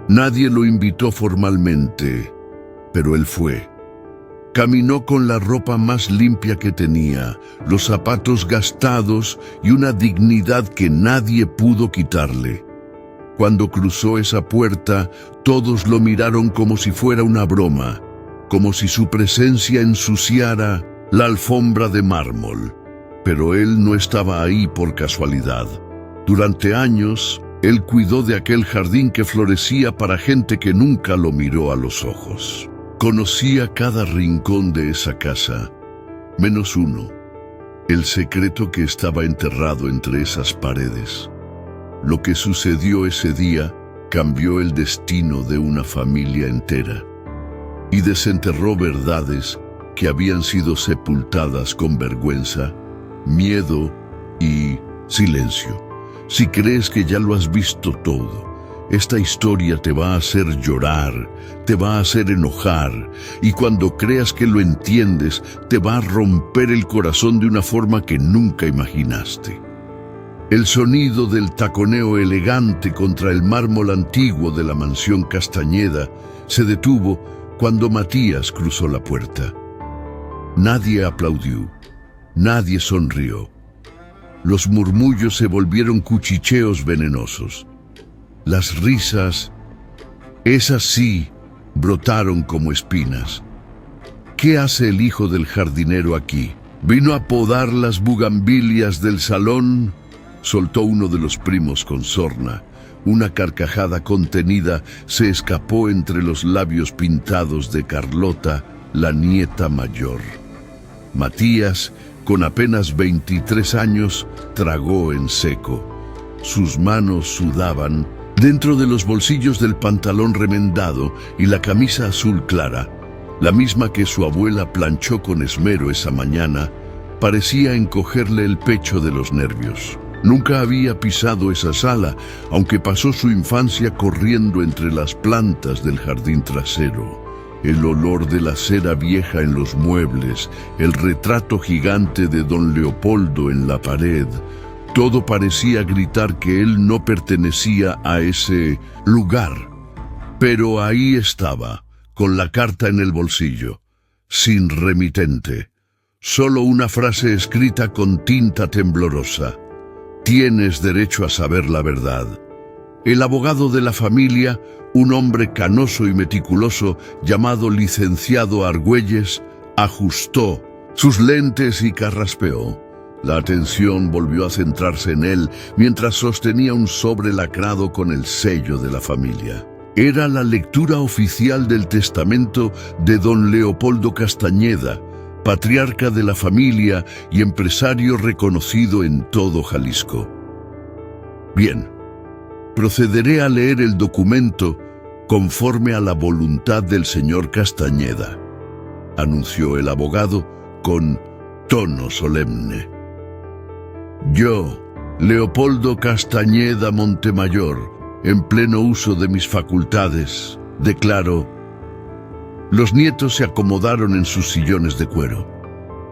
Nadie lo invitó formalmente, pero él fue. Caminó con la ropa más limpia que tenía, los zapatos gastados y una dignidad que nadie pudo quitarle. Cuando cruzó esa puerta, todos lo miraron como si fuera una broma, como si su presencia ensuciara la alfombra de mármol. Pero él no estaba ahí por casualidad. Durante años, él cuidó de aquel jardín que florecía para gente que nunca lo miró a los ojos. Conocía cada rincón de esa casa, menos uno, el secreto que estaba enterrado entre esas paredes. Lo que sucedió ese día cambió el destino de una familia entera y desenterró verdades que habían sido sepultadas con vergüenza, miedo y silencio. Si crees que ya lo has visto todo, esta historia te va a hacer llorar, te va a hacer enojar, y cuando creas que lo entiendes, te va a romper el corazón de una forma que nunca imaginaste. El sonido del taconeo elegante contra el mármol antiguo de la mansión Castañeda se detuvo cuando Matías cruzó la puerta. Nadie aplaudió, nadie sonrió. Los murmullos se volvieron cuchicheos venenosos. Las risas, esas sí, brotaron como espinas. ¿Qué hace el hijo del jardinero aquí? ¿Vino a podar las bugambilias del salón? Soltó uno de los primos con sorna. Una carcajada contenida se escapó entre los labios pintados de Carlota, la nieta mayor. Matías, con apenas 23 años, tragó en seco. Sus manos sudaban. Dentro de los bolsillos del pantalón remendado y la camisa azul clara, la misma que su abuela planchó con esmero esa mañana, parecía encogerle el pecho de los nervios. Nunca había pisado esa sala, aunque pasó su infancia corriendo entre las plantas del jardín trasero. El olor de la cera vieja en los muebles, el retrato gigante de don Leopoldo en la pared, todo parecía gritar que él no pertenecía a ese lugar. Pero ahí estaba, con la carta en el bolsillo, sin remitente. Solo una frase escrita con tinta temblorosa. Tienes derecho a saber la verdad. El abogado de la familia, un hombre canoso y meticuloso llamado licenciado Argüelles, ajustó sus lentes y carraspeó. La atención volvió a centrarse en él mientras sostenía un sobre lacrado con el sello de la familia. Era la lectura oficial del testamento de don Leopoldo Castañeda, patriarca de la familia y empresario reconocido en todo Jalisco. Bien, procederé a leer el documento conforme a la voluntad del señor Castañeda, anunció el abogado con tono solemne. Yo, Leopoldo Castañeda Montemayor, en pleno uso de mis facultades, declaro. Los nietos se acomodaron en sus sillones de cuero.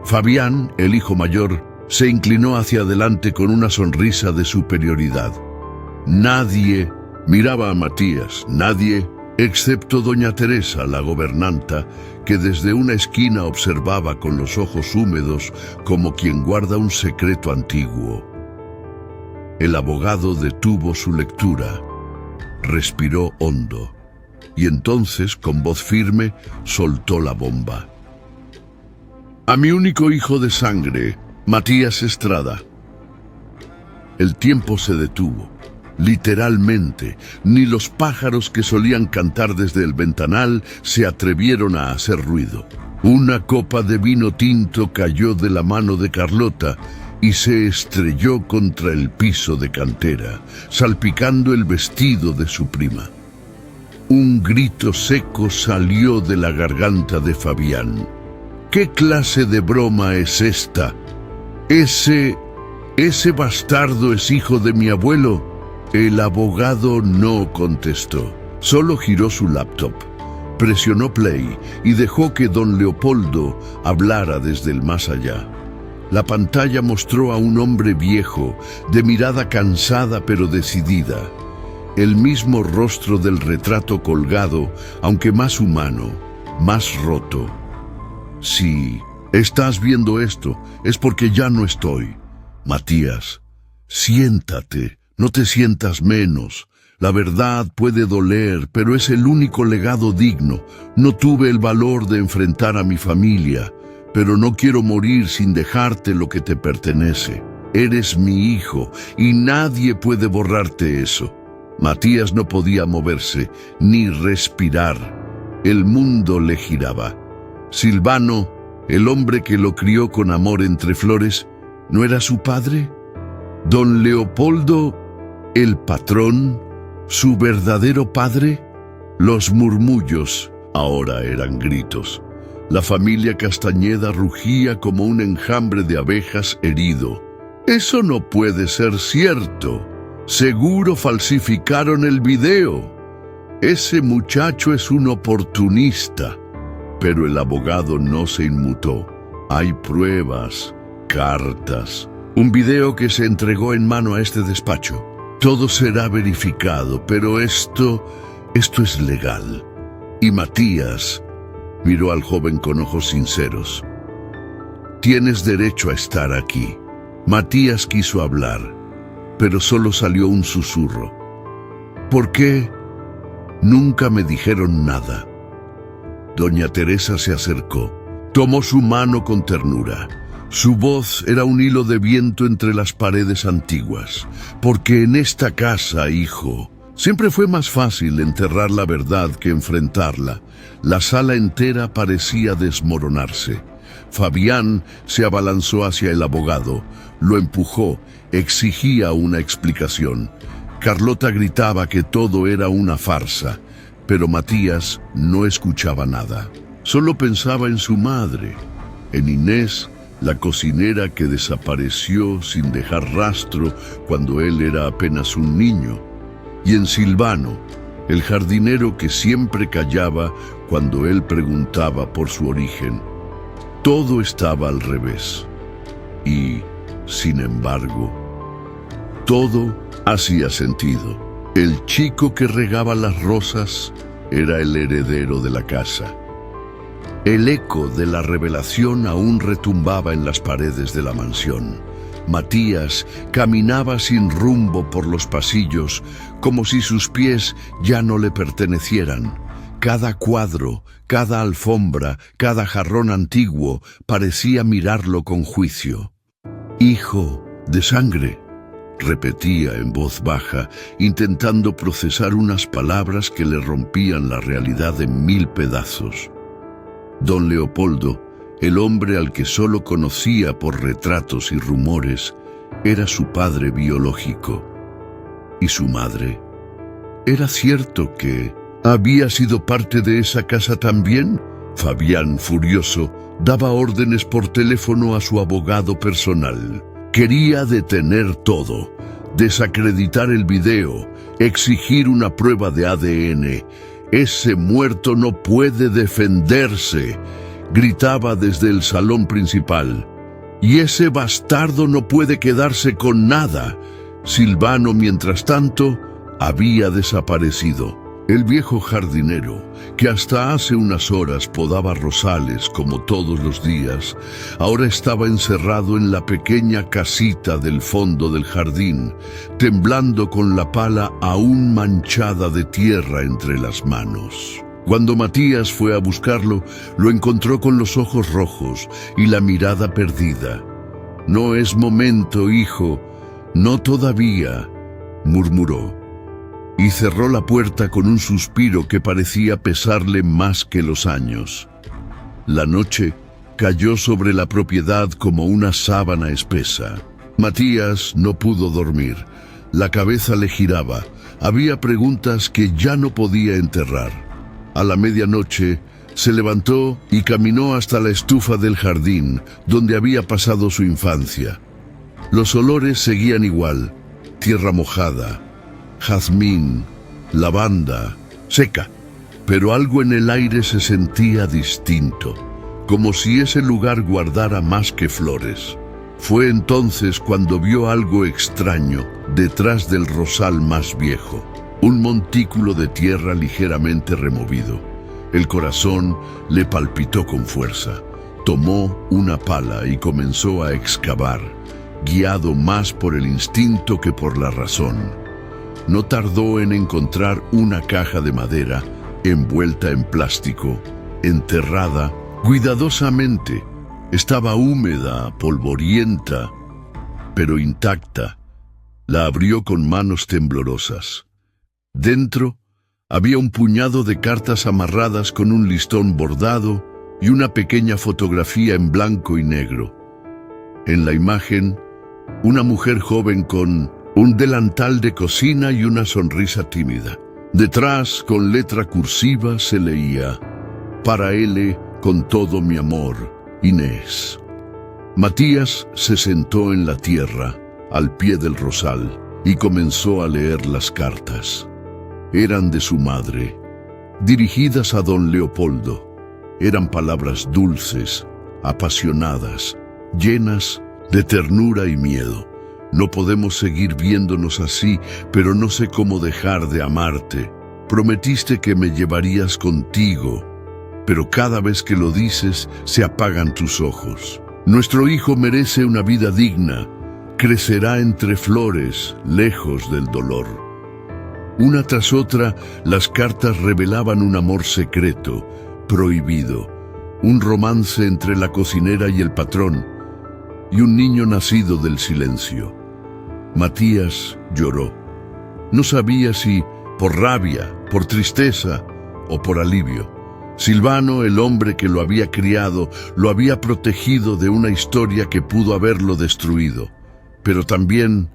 Fabián, el hijo mayor, se inclinó hacia adelante con una sonrisa de superioridad. Nadie miraba a Matías, nadie, excepto doña Teresa, la gobernanta, que desde una esquina observaba con los ojos húmedos como quien guarda un secreto antiguo. El abogado detuvo su lectura, respiró hondo y entonces, con voz firme, soltó la bomba. A mi único hijo de sangre, Matías Estrada. El tiempo se detuvo. Literalmente, ni los pájaros que solían cantar desde el ventanal se atrevieron a hacer ruido. Una copa de vino tinto cayó de la mano de Carlota y se estrelló contra el piso de cantera, salpicando el vestido de su prima. Un grito seco salió de la garganta de Fabián. ¿Qué clase de broma es esta? ¿Ese bastardo es hijo de mi abuelo? El abogado no contestó, solo giró su laptop, presionó play y dejó que don Leopoldo hablara desde el más allá. La pantalla mostró a un hombre viejo, de mirada cansada pero decidida. el mismo rostro del retrato colgado, aunque más humano, más roto. Si estás viendo esto, es porque ya no estoy. Matías, siéntate, no te sientas menos. La verdad puede doler, pero es el único legado digno. No tuve el valor de enfrentar a mi familia, pero no quiero morir sin dejarte lo que te pertenece. Eres mi hijo y nadie puede borrarte eso. Matías no podía moverse, ni respirar. El mundo le giraba. Silvano, el hombre que lo crió con amor entre flores, ¿no era su padre? Don Leopoldo, el patrón, su verdadero padre. Los murmullos ahora eran gritos. La familia Castañeda rugía como un enjambre de abejas herido. Eso no puede ser cierto. Seguro falsificaron el video. Ese muchacho es un oportunista. Pero el abogado no se inmutó. Hay pruebas, cartas, un video que se entregó en mano a este despacho. Todo será verificado, pero esto es legal. Y Matías miró al joven con ojos sinceros. Tienes derecho a estar aquí. Matías quiso hablar, pero solo salió un susurro. ¿Por qué nunca me dijeron nada? Doña Teresa se acercó, tomó su mano con ternura. Su voz era un hilo de viento entre las paredes antiguas. Porque en esta casa, hijo, siempre fue más fácil enterrar la verdad que enfrentarla. La sala entera parecía desmoronarse. Fabián se abalanzó hacia el abogado, lo empujó, exigía una explicación. Carlota gritaba que todo era una farsa, pero Matías no escuchaba nada. Solo pensaba en su madre, en Inés, la cocinera que desapareció sin dejar rastro cuando él era apenas un niño, y en Silvano, el jardinero que siempre callaba cuando él preguntaba por su origen. Todo estaba al revés. Y, sin embargo, todo hacía sentido. El chico que regaba las rosas era el heredero de la casa. El eco de la revelación aún retumbaba en las paredes de la mansión. Matías caminaba sin rumbo por los pasillos, como si sus pies ya no le pertenecieran. Cada cuadro, cada alfombra, cada jarrón antiguo parecía mirarlo con juicio. «Hijo de sangre», repetía en voz baja, intentando procesar unas palabras que le rompían la realidad en 1000 pedazos. Don Leopoldo, el hombre al que solo conocía por retratos y rumores, era su padre biológico. ¿Y su madre? ¿Era cierto que había sido parte de esa casa también? Fabián, furioso, daba órdenes por teléfono a su abogado personal. Quería detener todo, desacreditar el video, exigir una prueba de ADN. «Ese muerto no puede defenderse», gritaba desde el salón principal. «Y ese bastardo no puede quedarse con nada». Silvano, mientras tanto, había desaparecido. El viejo jardinero, que hasta hace unas horas podaba rosales como todos los días, ahora estaba encerrado en la pequeña casita del fondo del jardín, temblando con la pala aún manchada de tierra entre las manos. Cuando Matías fue a buscarlo, lo encontró con los ojos rojos y la mirada perdida. «No es momento, hijo, no todavía», murmuró. Y cerró la puerta con un suspiro que parecía pesarle más que los años. La noche cayó sobre la propiedad como una sábana espesa. Matías no pudo dormir. La cabeza le giraba. Había preguntas que ya no podía enterrar. A la medianoche se levantó y caminó hasta la estufa del jardín, donde había pasado su infancia. Los olores seguían igual: tierra mojada, jazmín, lavanda, seca, pero algo en el aire se sentía distinto, como si ese lugar guardara más que flores. Fue entonces cuando vio algo extraño detrás del rosal más viejo. un montículo de tierra ligeramente removido. El corazón le palpitó con fuerza. Tomó una pala y comenzó a excavar, guiado más por el instinto que por la razón. No tardó en encontrar una caja de madera envuelta en plástico, enterrada cuidadosamente. Estaba húmeda, polvorienta, pero intacta. La abrió con manos temblorosas. Dentro había un puñado de cartas amarradas con un listón bordado y una pequeña fotografía en blanco y negro. En la imagen, una mujer joven con un delantal de cocina y una sonrisa tímida. Detrás, con letra cursiva, se leía: «Para L, con todo mi amor, Inés». Matías se sentó en la tierra, al pie del rosal, y comenzó a leer las cartas. Eran de su madre, dirigidas a don Leopoldo. Eran palabras dulces, apasionadas, llenas de ternura y miedo. «No podemos seguir viéndonos así, pero no sé cómo dejar de amarte. Prometiste que me llevarías contigo, pero cada vez que lo dices se apagan tus ojos. Nuestro hijo merece una vida digna. Crecerá entre flores, lejos del dolor». Una tras otra, las cartas revelaban un amor secreto, prohibido, un romance entre la cocinera y el patrón, y un niño nacido del silencio. Matías lloró. No sabía si por rabia, por tristeza o por alivio. Silvano, el hombre que lo había criado, lo había protegido de una historia que pudo haberlo destruido. Pero también,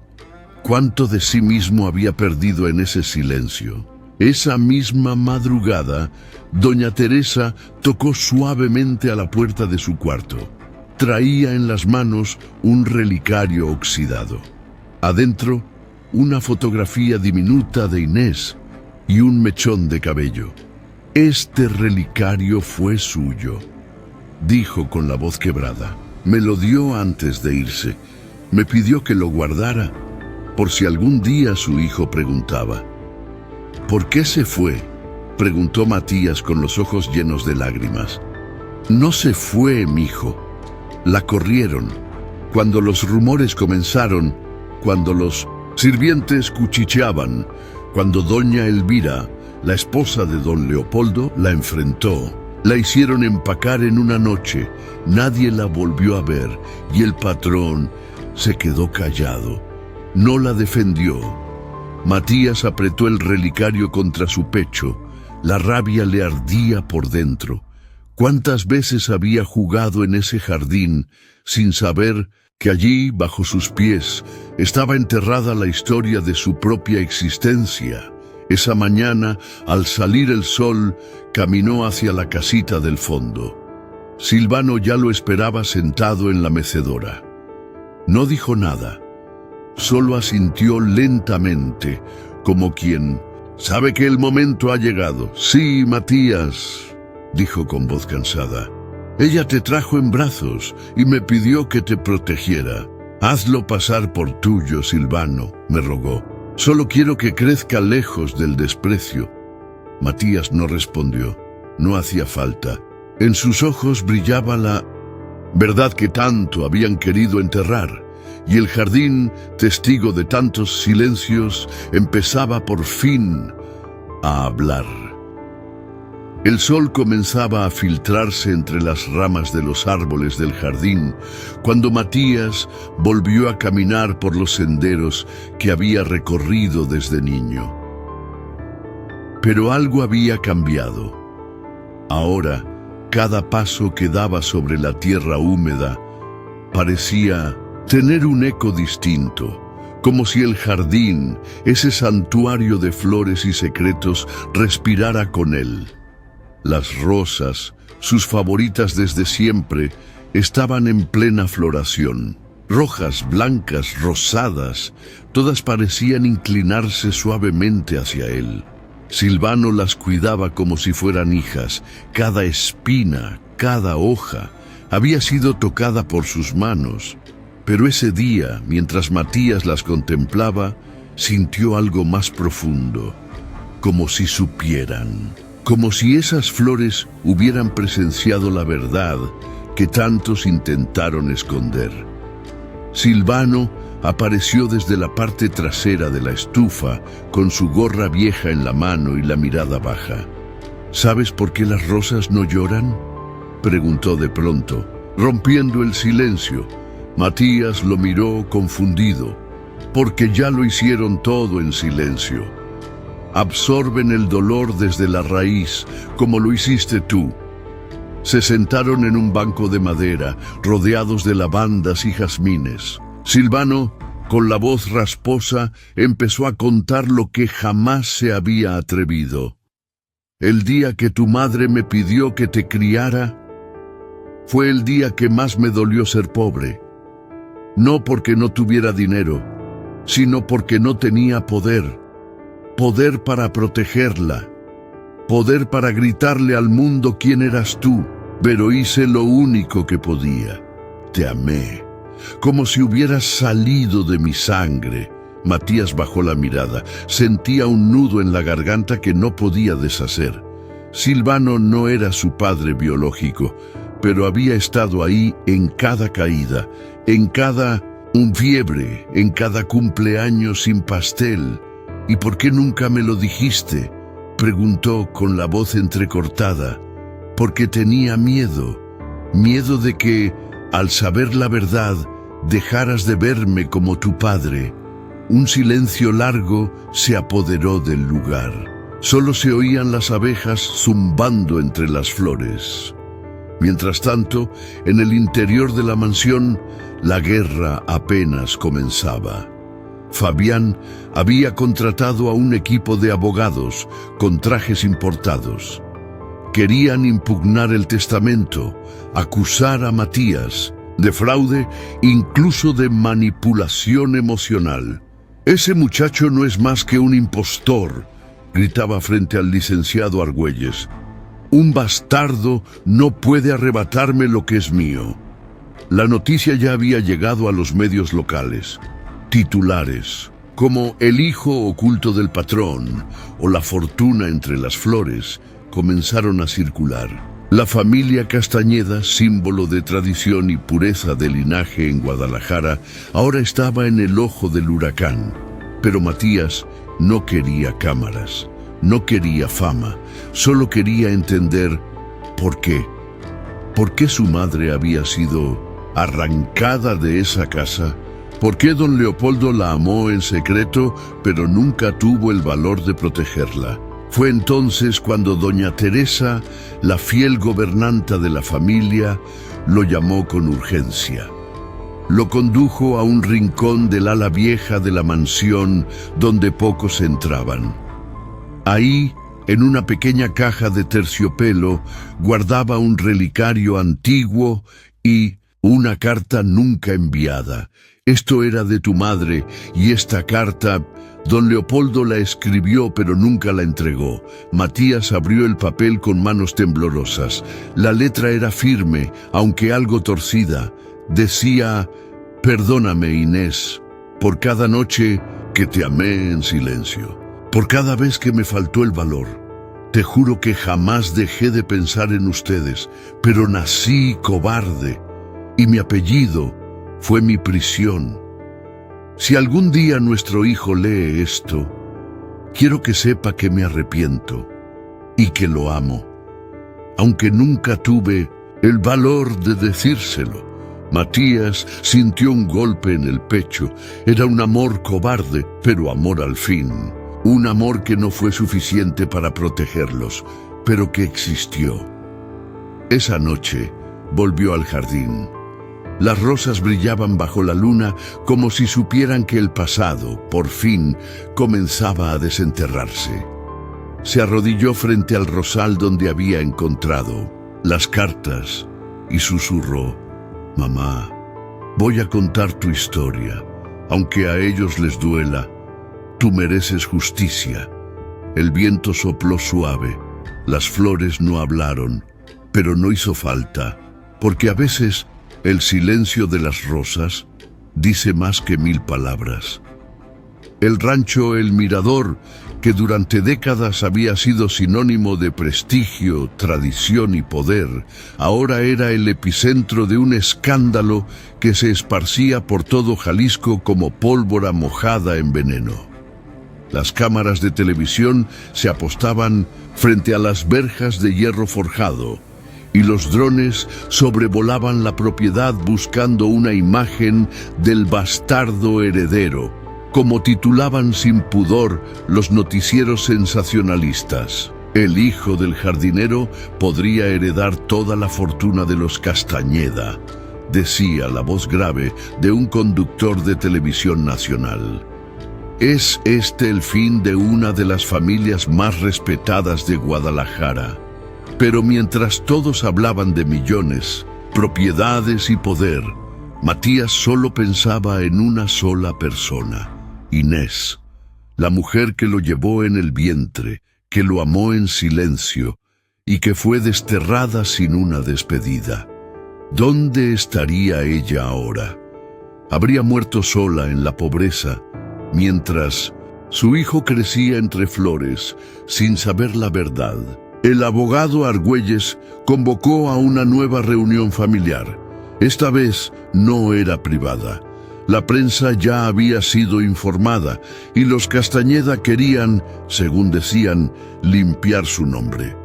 ¿cuánto de sí mismo había perdido en ese silencio? Esa misma madrugada, doña Teresa tocó suavemente a la puerta de su cuarto. Traía en las manos un relicario oxidado. Adentro, una fotografía diminuta de Inés y un mechón de cabello. «Este relicario fue suyo», dijo con la voz quebrada. «Me lo dio antes de irse. Me pidió que lo guardara, por si algún día su hijo preguntaba». «¿Por qué se fue?», preguntó Matías con los ojos llenos de lágrimas. «No se fue, mijo. La corrieron. Cuando los rumores comenzaron, cuando los sirvientes cuchicheaban, cuando doña Elvira, la esposa de don Leopoldo, la enfrentó. La hicieron empacar en una noche. Nadie la volvió a ver y el patrón se quedó callado. No la defendió». Matías apretó el relicario contra su pecho. La rabia le ardía por dentro. ¿Cuántas veces había jugado en ese jardín sin saber que allí, bajo sus pies, estaba enterrada la historia de su propia existencia? Esa mañana, al salir el sol, caminó hacia la casita del fondo. Silvano ya lo esperaba sentado en la mecedora. No dijo nada, solo asintió lentamente, como quien sabe que el momento ha llegado. «Sí, Matías», dijo con voz cansada. «Ella te trajo en brazos y me pidió que te protegiera. Hazlo pasar por tuyo, Silvano», me rogó. «Solo quiero que crezca lejos del desprecio». Matías no respondió. No hacía falta. En sus ojos brillaba la verdad que tanto habían querido enterrar, y el jardín, testigo de tantos silencios, empezaba por fin a hablar. El sol comenzaba a filtrarse entre las ramas de los árboles del jardín cuando Matías volvió a caminar por los senderos que había recorrido desde niño. Pero algo había cambiado. Ahora, cada paso que daba sobre la tierra húmeda parecía tener un eco distinto, como si el jardín, ese santuario de flores y secretos, respirara con él. Las rosas, sus favoritas desde siempre, estaban en plena floración. Rojas, blancas, rosadas, todas parecían inclinarse suavemente hacia él. Silvano las cuidaba como si fueran hijas. Cada espina, cada hoja, había sido tocada por sus manos. Pero ese día, mientras Matías las contemplaba, sintió algo más profundo. como si supieran, como si esas flores hubieran presenciado la verdad que tantos intentaron esconder. Silvano apareció desde la parte trasera de la estufa con su gorra vieja en la mano y la mirada baja. ¿Sabes por qué las rosas no lloran?, preguntó de pronto, rompiendo el silencio. Matías lo miró confundido, porque ya lo hicieron todo en silencio. Absorben el dolor desde la raíz, como lo hiciste tú. Se sentaron en un banco de madera, rodeados de lavandas y jazmines. Silvano, con la voz rasposa, empezó a contar lo que jamás se había atrevido. El día que tu madre me pidió que te criara, fue el día que más me dolió ser pobre. No porque no tuviera dinero, sino porque no tenía poder. Poder para protegerla. Poder para gritarle al mundo quién eras tú. Pero hice lo único que podía. Te amé, como si hubieras salido de mi sangre. Matías bajó la mirada. Sentía un nudo en la garganta que no podía deshacer. Silvano no era su padre biológico, pero había estado ahí en cada caída, en cada fiebre, en cada cumpleaños sin pastel. ¿Y por qué nunca me lo dijiste?, preguntó con la voz entrecortada. Porque tenía miedo de que, al saber la verdad, dejaras de verme como tu padre. Un silencio largo se apoderó del lugar. Solo se oían las abejas zumbando entre las flores. Mientras tanto, en el interior de la mansión, la guerra apenas comenzaba. Fabián había contratado a un equipo de abogados con trajes importados. Querían impugnar el testamento, acusar a Matías de fraude, incluso de manipulación emocional. «Ese muchacho no es más que un impostor», gritaba frente al licenciado Argüelles. «Un bastardo no puede arrebatarme lo que es mío». La noticia ya había llegado a los medios locales. Titulares como «El hijo oculto del patrón» o «La fortuna entre las flores» comenzaron a circular. La familia Castañeda, símbolo de tradición y pureza de linaje en Guadalajara, ahora estaba en el ojo del huracán. Pero Matías no quería cámaras, no quería fama, solo quería entender por qué. ¿Por qué su madre había sido arrancada de esa casa? ¿Por qué don Leopoldo la amó en secreto, pero nunca tuvo el valor de protegerla? Fue entonces cuando doña Teresa, la fiel gobernanta de la familia, lo llamó con urgencia. Lo condujo a un rincón del ala vieja de la mansión donde pocos entraban. Ahí, en una pequeña caja de terciopelo, guardaba un relicario antiguo y una carta nunca enviada. «Esto era de tu madre, y esta carta, don Leopoldo la escribió pero nunca la entregó». Matías abrió el papel con manos temblorosas. La letra era firme, aunque algo torcida. Decía: «Perdóname, Inés, por cada noche que te amé en silencio, por cada vez que me faltó el valor. Te juro que jamás dejé de pensar en ustedes, pero nací cobarde, y mi apellido fue mi prisión. Si algún día nuestro hijo lee esto, quiero que sepa que me arrepiento y que lo amo, aunque nunca tuve el valor de decírselo». Matías sintió un golpe en el pecho. Era un amor cobarde, pero amor al fin. Un amor que no fue suficiente para protegerlos, pero que existió. Esa noche volvió al jardín. Las rosas brillaban bajo la luna como si supieran que el pasado, por fin, comenzaba a desenterrarse. Se arrodilló frente al rosal donde había encontrado las cartas y susurró: «Mamá, voy a contar tu historia, aunque a ellos les duela. Tú mereces justicia». El viento sopló suave, las flores no hablaron, pero no hizo falta, porque a veces el silencio de las rosas dice más que 1000 palabras. El rancho El Mirador que durante décadas había sido sinónimo de prestigio, tradición y poder, ahora era el epicentro de un escándalo que se esparcía por todo Jalisco como pólvora mojada en veneno. Las cámaras de televisión se apostaban frente a las verjas de hierro forjado, y los drones sobrevolaban la propiedad buscando una imagen del bastardo heredero, como titulaban sin pudor los noticieros sensacionalistas. El hijo del jardinero podría heredar toda la fortuna de los Castañeda, decía la voz grave de un conductor de televisión nacional. ¿Es este el fin de una de las familias más respetadas de Guadalajara? Pero mientras todos hablaban de millones, propiedades y poder, Matías solo pensaba en una sola persona: Inés, la mujer que lo llevó en el vientre, que lo amó en silencio y que fue desterrada sin una despedida. ¿Dónde estaría ella ahora? Habría muerto sola en la pobreza, mientras su hijo crecía entre flores, sin saber la verdad. El abogado Argüelles convocó a una nueva reunión familiar. Esta vez no era privada. La prensa ya había sido informada y los Castañeda querían, según decían, limpiar su nombre.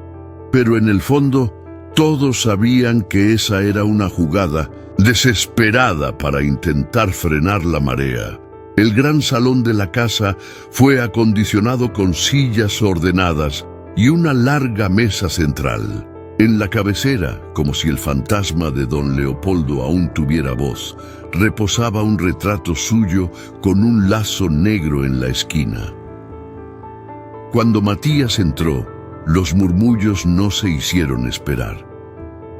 Pero en el fondo, todos sabían que esa era una jugada desesperada para intentar frenar la marea. El gran salón de la casa fue acondicionado con sillas ordenadas y una larga mesa central. En la cabecera, como si el fantasma de don Leopoldo aún tuviera voz, reposaba un retrato suyo con un lazo negro en la esquina. Cuando Matías entró, los murmullos no se hicieron esperar.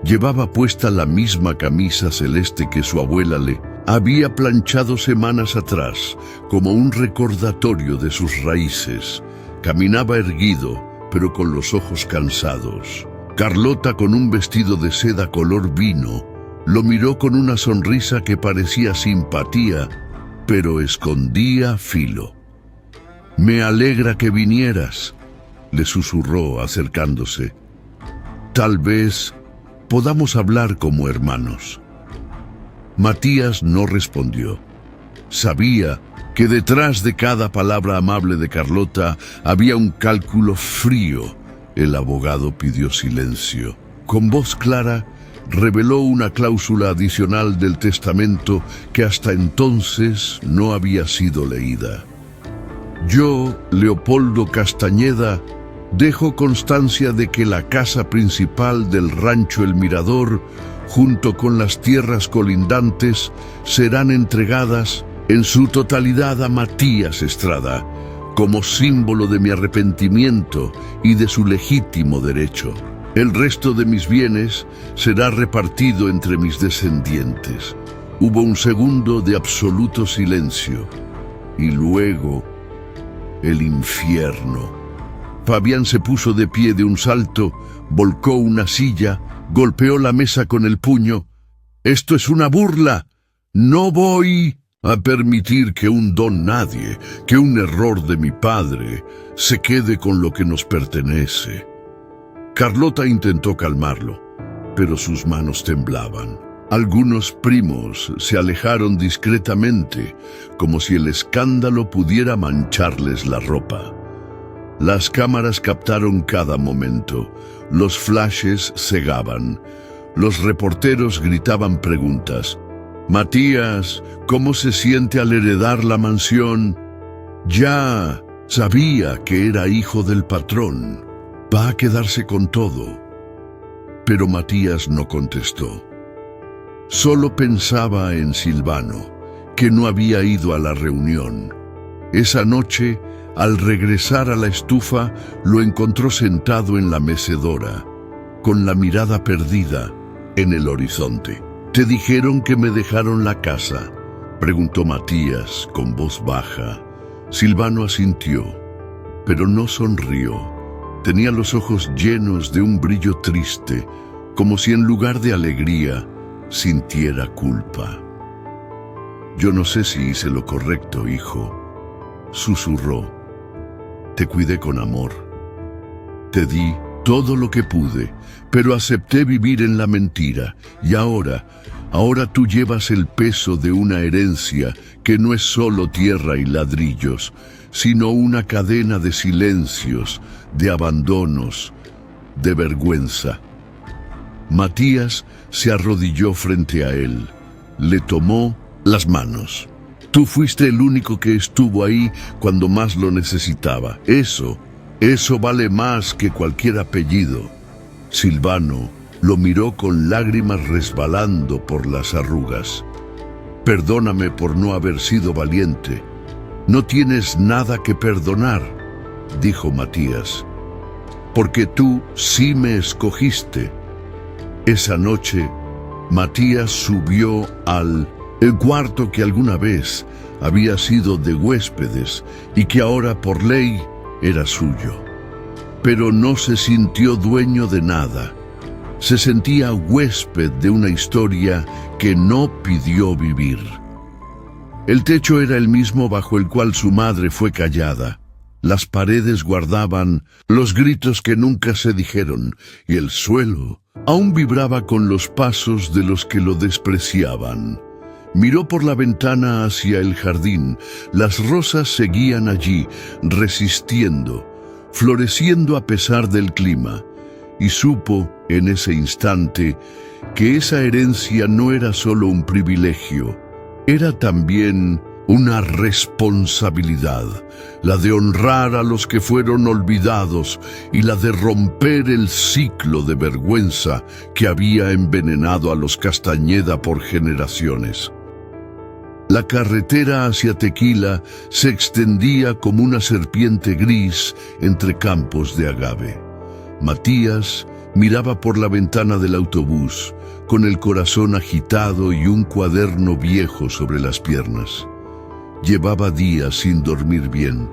Llevaba puesta la misma camisa celeste que su abuela le había planchado semanas atrás, como un recordatorio de sus raíces. Caminaba erguido, pero con los ojos cansados. Carlota, con un vestido de seda color vino, lo miró con una sonrisa que parecía simpatía, pero escondía filo. «Me alegra que vinieras», le susurró acercándose. «Tal vez podamos hablar como hermanos». Matías no respondió. Sabía que detrás de cada palabra amable de Carlota había un cálculo frío. El abogado pidió silencio. Con voz clara, reveló una cláusula adicional del testamento que hasta entonces no había sido leída. «Yo, Leopoldo Castañeda, dejo constancia de que la casa principal del rancho El Mirador, junto con las tierras colindantes, serán entregadas en su totalidad a Matías Estrada, como símbolo de mi arrepentimiento y de su legítimo derecho. El resto de mis bienes será repartido entre mis descendientes». Hubo un segundo de absoluto silencio, y luego el infierno. Fabián se puso de pie de un salto, volcó una silla, golpeó la mesa con el puño. «¡Esto es una burla! No voy a permitir que un don nadie, que un error de mi padre, se quede con lo que nos pertenece». Carlota intentó calmarlo, pero sus manos temblaban. Algunos primos se alejaron discretamente, como si el escándalo pudiera mancharles la ropa. Las cámaras captaron cada momento. Los flashes cegaban. Los reporteros gritaban preguntas. «Matías, ¿cómo se siente al heredar la mansión?» «Ya sabía que era hijo del patrón. Va a quedarse con todo». Pero Matías no contestó. Solo pensaba en Silvano, que no había ido a la reunión. Esa noche, al regresar a la estufa, lo encontró sentado en la mecedora, con la mirada perdida en el horizonte. «¿Te dijeron que me dejaron la casa?», preguntó Matías con voz baja. Silvano asintió, pero no sonrió. Tenía los ojos llenos de un brillo triste, como si en lugar de alegría sintiera culpa. «Yo no sé si hice lo correcto, hijo», susurró. Te cuidé con amor. Te di todo lo que pude, pero acepté vivir en la mentira. Y ahora tú llevas el peso de una herencia que no es solo tierra y ladrillos, sino una cadena de silencios, de abandonos, de vergüenza. Matías se arrodilló frente a él. Le tomó las manos. Tú fuiste el único que estuvo ahí cuando más lo necesitaba. Eso vale más que cualquier apellido. Silvano lo miró con lágrimas resbalando por las arrugas. Perdóname por no haber sido valiente. No tienes nada que perdonar, dijo Matías, porque tú sí me escogiste. Esa noche, Matías subió al cuarto que alguna vez había sido de huéspedes y que ahora por ley era suyo. Pero no se sintió dueño de nada. Se sentía huésped de una historia que no pidió vivir. El techo era el mismo bajo el cual su madre fue callada. Las paredes guardaban los gritos que nunca se dijeron, y el suelo aún vibraba con los pasos de los que lo despreciaban. Miró por la ventana hacia el jardín. Las rosas seguían allí, resistiendo, floreciendo a pesar del clima, y supo en ese instante que esa herencia no era solo un privilegio, era también una responsabilidad, la de honrar a los que fueron olvidados y la de romper el ciclo de vergüenza que había envenenado a los Castañeda por generaciones. La carretera hacia Tequila se extendía como una serpiente gris entre campos de agave. Matías miraba por la ventana del autobús, con el corazón agitado y un cuaderno viejo sobre las piernas. Llevaba días sin dormir bien,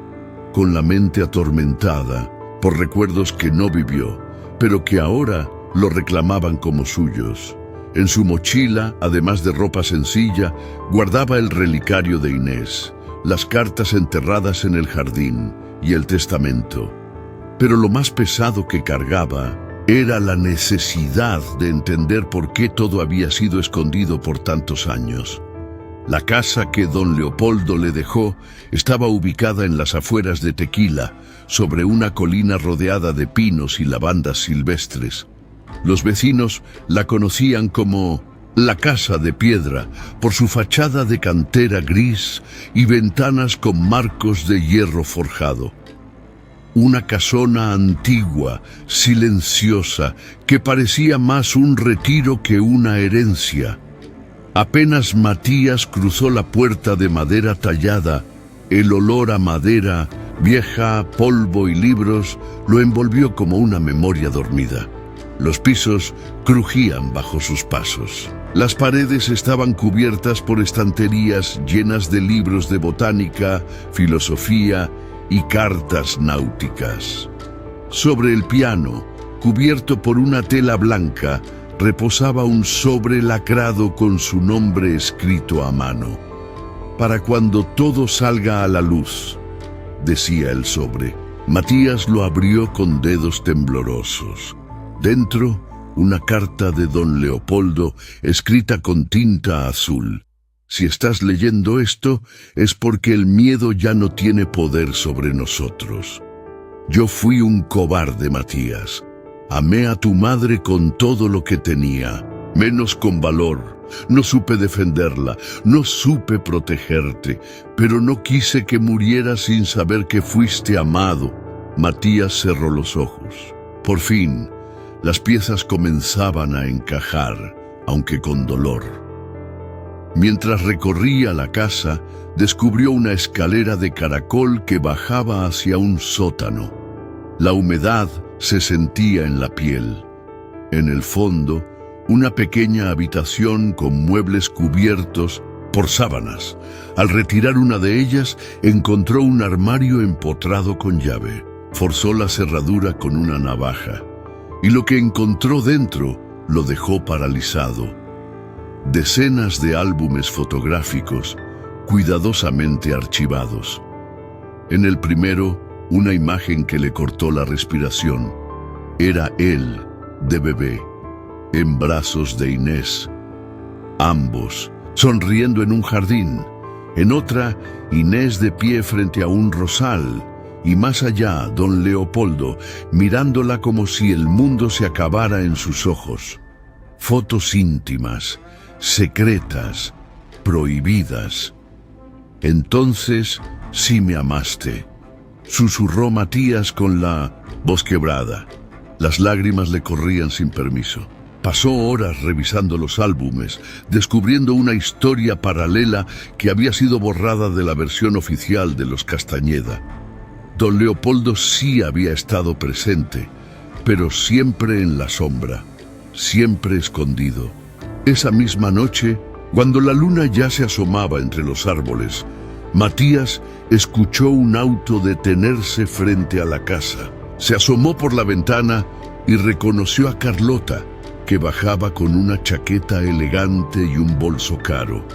con la mente atormentada por recuerdos que no vivió, pero que ahora lo reclamaban como suyos. En su mochila, además de ropa sencilla, guardaba el relicario de Inés, las cartas enterradas en el jardín y el testamento. Pero lo más pesado que cargaba era la necesidad de entender por qué todo había sido escondido por tantos años. La casa que don Leopoldo le dejó estaba ubicada en las afueras de Tequila, sobre una colina rodeada de pinos y lavandas silvestres. Los vecinos la conocían como la Casa de Piedra por su fachada de cantera gris y ventanas con marcos de hierro forjado. Una casona antigua, silenciosa, que parecía más un retiro que una herencia. Apenas Matías cruzó la puerta de madera tallada, el olor a madera, vieja, polvo y libros lo envolvió como una memoria dormida. Los pisos crujían bajo sus pasos. Las paredes estaban cubiertas por estanterías llenas de libros de botánica, filosofía y cartas náuticas. Sobre el piano, cubierto por una tela blanca, reposaba un sobre lacrado con su nombre escrito a mano. «Para cuando todo salga a la luz», decía el sobre. Matías lo abrió con dedos temblorosos. Dentro, una carta de don Leopoldo escrita con tinta azul. «Si estás leyendo esto, es porque el miedo ya no tiene poder sobre nosotros. Yo fui un cobarde, Matías. Amé a tu madre con todo lo que tenía, menos con valor. No supe defenderla, no supe protegerte, pero no quise que murieras sin saber que fuiste amado». Matías cerró los ojos. Por fin, las piezas comenzaban a encajar, aunque con dolor. Mientras recorría la casa, descubrió una escalera de caracol que bajaba hacia un sótano. La humedad se sentía en la piel. En el fondo, una pequeña habitación con muebles cubiertos por sábanas. Al retirar una de ellas, encontró un armario empotrado con llave. Forzó la cerradura con una navaja, y lo que encontró dentro lo dejó paralizado. Decenas de álbumes fotográficos, cuidadosamente archivados. En el primero, una imagen que le cortó la respiración. Era él, de bebé, en brazos de Inés, ambos sonriendo en un jardín. En otra, Inés de pie frente a un rosal, y más allá, don Leopoldo, mirándola como si el mundo se acabara en sus ojos. Fotos íntimas, secretas, prohibidas. Entonces sí me amaste, susurró Matías con la voz quebrada. Las lágrimas le corrían sin permiso. Pasó horas revisando los álbumes, descubriendo una historia paralela que había sido borrada de la versión oficial de los Castañeda. Don Leopoldo sí había estado presente, pero siempre en la sombra, siempre escondido. Esa misma noche, cuando la luna ya se asomaba entre los árboles, Matías escuchó un auto detenerse frente a la casa. Se asomó por la ventana y reconoció a Carlota, que bajaba con una chaqueta elegante y un bolso caro.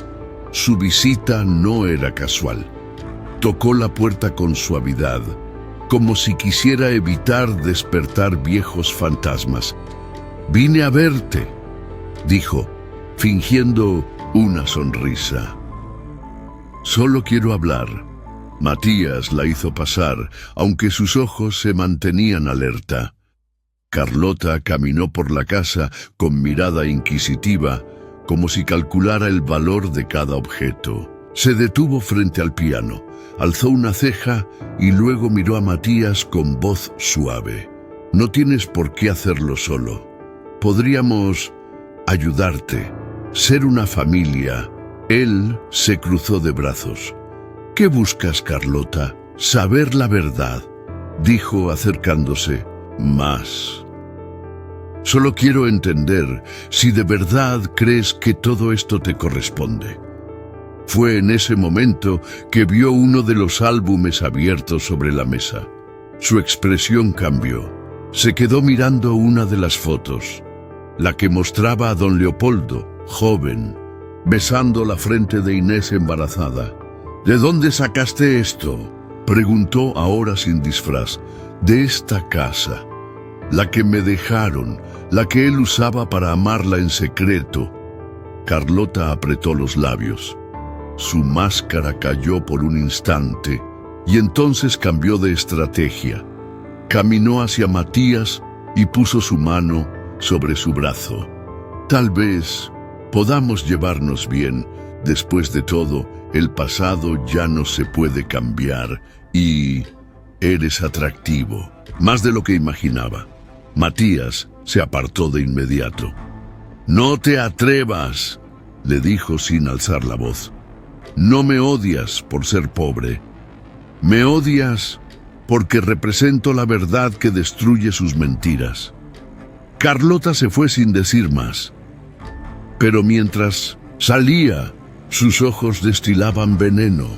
Su visita no era casual. Tocó la puerta con suavidad, como si quisiera evitar despertar viejos fantasmas. «Vine a verte», dijo, fingiendo una sonrisa. «Solo quiero hablar». Matías la hizo pasar, aunque sus ojos se mantenían alerta. Carlota caminó por la casa con mirada inquisitiva, como si calculara el valor de cada objeto. Se detuvo frente al piano, alzó una ceja y luego miró a Matías con voz suave. «No tienes por qué hacerlo solo. Podríamos ayudarte, ser una familia». Él se cruzó de brazos. «¿Qué buscas, Carlota?» «Saber la verdad», dijo acercándose. «Más. Solo quiero entender si de verdad crees que todo esto te corresponde». Fue en ese momento que vio uno de los álbumes abiertos sobre la mesa. Su expresión cambió. Se quedó mirando una de las fotos, la que mostraba a don Leopoldo, joven, besando la frente de Inés embarazada. «¿De dónde sacaste esto?», preguntó ahora sin disfraz. «De esta casa, la que me dejaron, la que él usaba para amarla en secreto». Carlota apretó los labios. Su máscara cayó por un instante y entonces cambió de estrategia. Caminó hacia Matías y puso su mano sobre su brazo. «Tal vez podamos llevarnos bien. Después de todo, el pasado ya no se puede cambiar y eres atractivo, más de lo que imaginaba». Matías se apartó de inmediato. «No te atrevas», le dijo sin alzar la voz. «No me odias por ser pobre. Me odias porque represento la verdad que destruye sus mentiras». Carlota se fue sin decir más. Pero mientras salía, sus ojos destilaban veneno.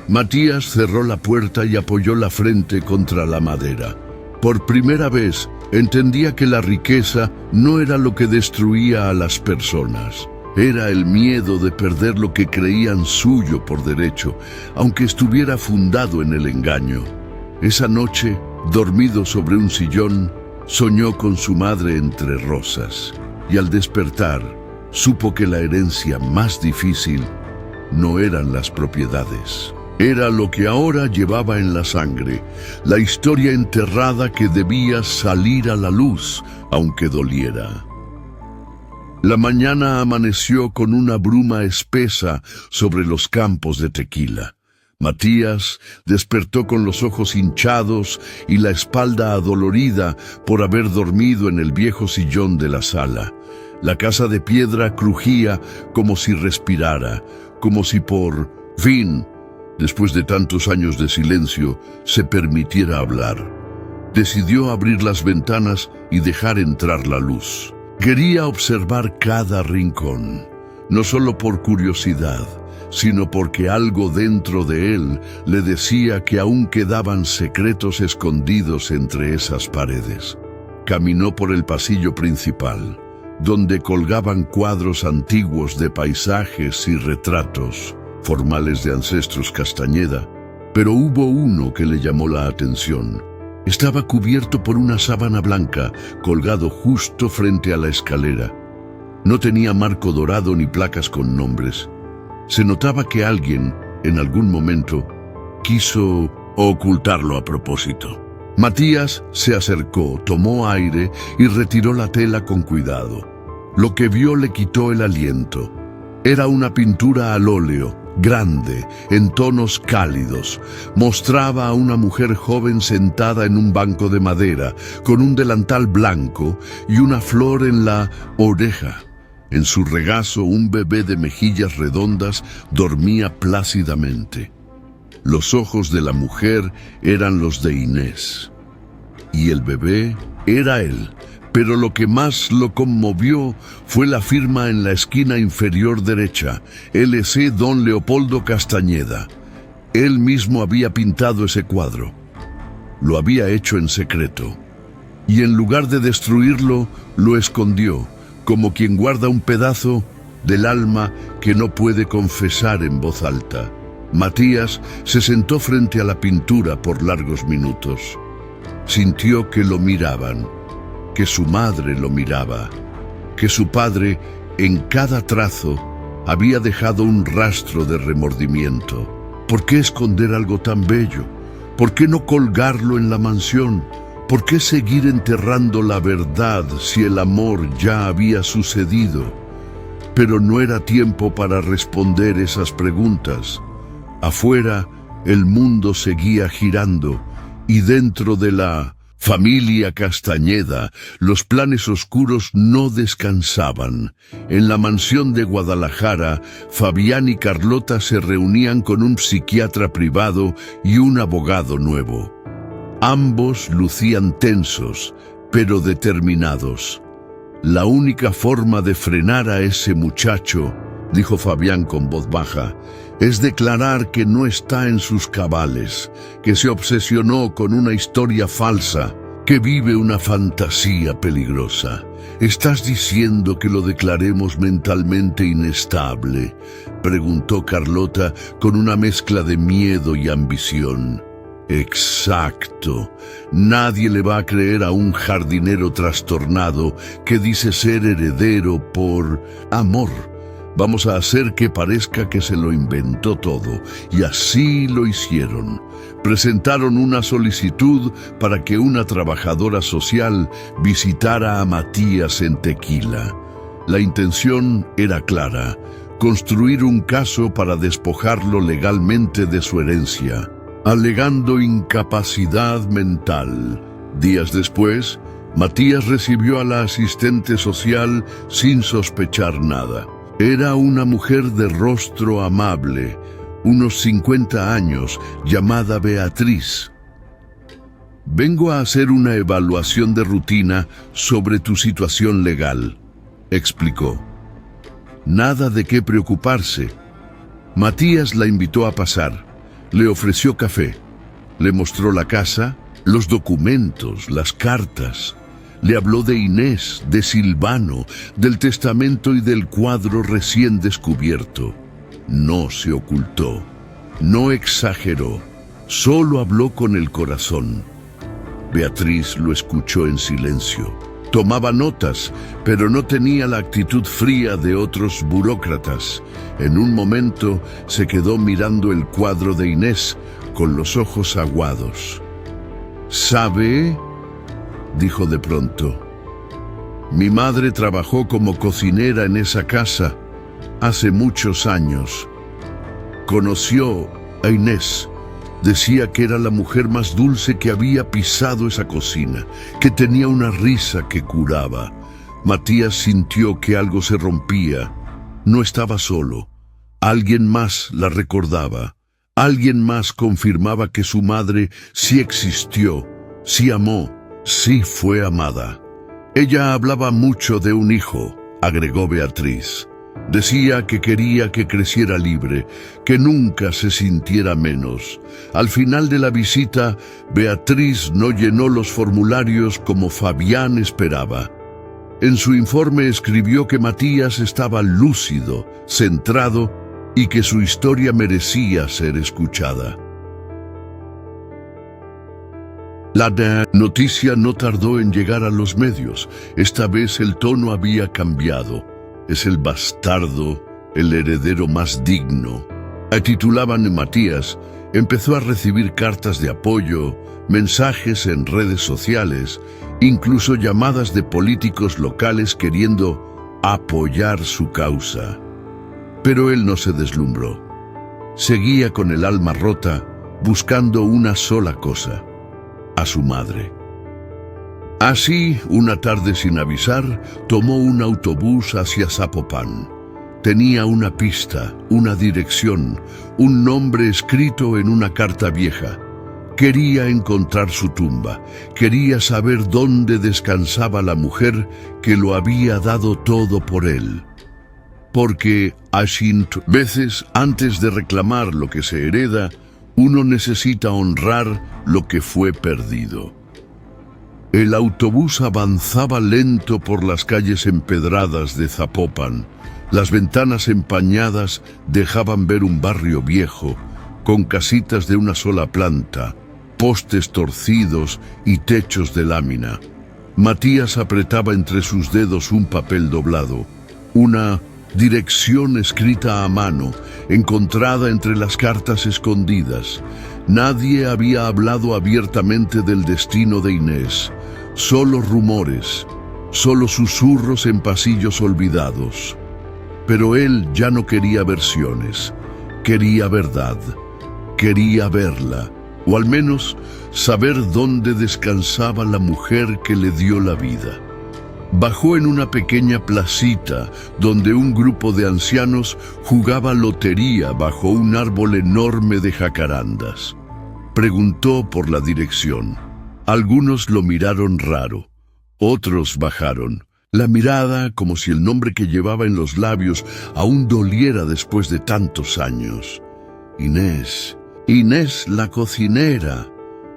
Matías cerró la puerta y apoyó la frente contra la madera. Por primera vez entendía que la riqueza no era lo que destruía a las personas. Era el miedo de perder lo que creían suyo por derecho, aunque estuviera fundado en el engaño. Esa noche, dormido sobre un sillón, soñó con su madre entre rosas, y al despertar, supo que la herencia más difícil no eran las propiedades. Era lo que ahora llevaba en la sangre, la historia enterrada que debía salir a la luz, aunque doliera. La mañana amaneció con una bruma espesa sobre los campos de tequila. Matías despertó con los ojos hinchados y la espalda adolorida por haber dormido en el viejo sillón de la sala. La casa de piedra crujía como si respirara, como si por fin, después de tantos años de silencio, se permitiera hablar. Decidió abrir las ventanas y dejar entrar la luz. Quería observar cada rincón, no solo por curiosidad, sino porque algo dentro de él le decía que aún quedaban secretos escondidos entre esas paredes. Caminó por el pasillo principal, donde colgaban cuadros antiguos de paisajes y retratos, formales de ancestros Castañeda. Pero hubo uno que le llamó la atención. Estaba cubierto por una sábana blanca, colgado justo frente a la escalera. No tenía marco dorado ni placas con nombres. Se notaba que alguien, en algún momento, quiso ocultarlo a propósito. Matías se acercó, tomó aire y retiró la tela con cuidado. Lo que vio le quitó el aliento. Era una pintura al óleo, grande, en tonos cálidos. Mostraba a una mujer joven sentada en un banco de madera, con un delantal blanco y una flor en la oreja. En su regazo, un bebé de mejillas redondas dormía plácidamente. Los ojos de la mujer eran los de Inés. Y el bebé era él. Pero lo que más lo conmovió fue la firma en la esquina inferior derecha, L.C. Don Leopoldo Castañeda. Él mismo había pintado ese cuadro. Lo había hecho en secreto. Y en lugar de destruirlo, lo escondió, como quien guarda un pedazo del alma que no puede confesar en voz alta. Matías se sentó frente a la pintura por largos minutos. Sintió que lo miraban, que su madre lo miraba, que su padre, en cada trazo, había dejado un rastro de remordimiento. ¿Por qué esconder algo tan bello? ¿Por qué no colgarlo en la mansión? ¿Por qué seguir enterrando la verdad si el amor ya había sucedido? Pero no era tiempo para responder esas preguntas. Afuera, el mundo seguía girando, y dentro de la familia Castañeda, los planes oscuros no descansaban. En la mansión de Guadalajara, Fabián y Carlota se reunían con un psiquiatra privado y un abogado nuevo. Ambos lucían tensos, pero determinados. La única forma de frenar a ese muchacho, dijo Fabián con voz baja, es declarar que no está en sus cabales, que se obsesionó con una historia falsa, que vive una fantasía peligrosa. ¿Estás diciendo que lo declaremos mentalmente inestable?, preguntó Carlota con una mezcla de miedo y ambición. Exacto. Nadie le va a creer a un jardinero trastornado que dice ser heredero por amor. Vamos a hacer que parezca que se lo inventó todo, y así lo hicieron. Presentaron una solicitud para que una trabajadora social visitara a Matías en Tequila. La intención era clara: construir un caso para despojarlo legalmente de su herencia, alegando incapacidad mental. Días después, Matías recibió a la asistente social sin sospechar nada. Era una mujer de rostro amable, unos 50 años, llamada Beatriz. Vengo a hacer una evaluación de rutina sobre tu situación legal, explicó. Nada de qué preocuparse. Matías la invitó a pasar. Le ofreció café, le mostró la casa, los documentos, las cartas. Le habló de Inés, de Silvano, del testamento y del cuadro recién descubierto. No se ocultó, no exageró, solo habló con el corazón. Beatriz lo escuchó en silencio. Tomaba notas, pero no tenía la actitud fría de otros burócratas. En un momento se quedó mirando el cuadro de Inés con los ojos aguados. ¿Sabe?, dijo de pronto. Mi madre trabajó como cocinera en esa casa hace muchos años. Conoció a Inés. Decía que era la mujer más dulce que había pisado esa cocina, que tenía una risa que curaba. Matías sintió que algo se rompía. No estaba solo. Alguien más la recordaba. Alguien más confirmaba que su madre sí existió, sí amó, sí fue amada. Ella hablaba mucho de un hijo, agregó Beatriz. Decía que quería que creciera libre, que nunca se sintiera menos. Al final de la visita, Beatriz no llenó los formularios como Fabián esperaba. En su informe escribió que Matías estaba lúcido, centrado y que su historia merecía ser escuchada. La noticia no tardó en llegar a los medios. Esta vez el tono había cambiado. Es el bastardo, el heredero más digno. Titulaban en Matías. Empezó a recibir cartas de apoyo, mensajes en redes sociales, incluso llamadas de políticos locales queriendo apoyar su causa. Pero él no se deslumbró. Seguía con el alma rota, buscando una sola cosa: a su madre. Así, una tarde sin avisar, tomó un autobús hacia Zapopan. Tenía una pista, una dirección, un nombre escrito en una carta vieja. Quería encontrar su tumba, quería saber dónde descansaba la mujer que lo había dado todo por él. Porque, veces, antes de reclamar lo que se hereda, uno necesita honrar lo que fue perdido. El autobús avanzaba lento por las calles empedradas de Zapopan. Las ventanas empañadas dejaban ver un barrio viejo, con casitas de una sola planta, postes torcidos y techos de lámina. Matías apretaba entre sus dedos un papel doblado, una dirección escrita a mano, encontrada entre las cartas escondidas. Nadie había hablado abiertamente del destino de Inés, solo rumores, solo susurros en pasillos olvidados. Pero él ya no quería versiones, quería verdad, quería verla, o al menos saber dónde descansaba la mujer que le dio la vida. Bajó en una pequeña placita donde un grupo de ancianos jugaba lotería bajo un árbol enorme de jacarandas. Preguntó por la dirección. Algunos lo miraron raro, otros bajaron. La mirada como si el nombre que llevaba en los labios aún doliera después de tantos años. Inés, Inés la cocinera,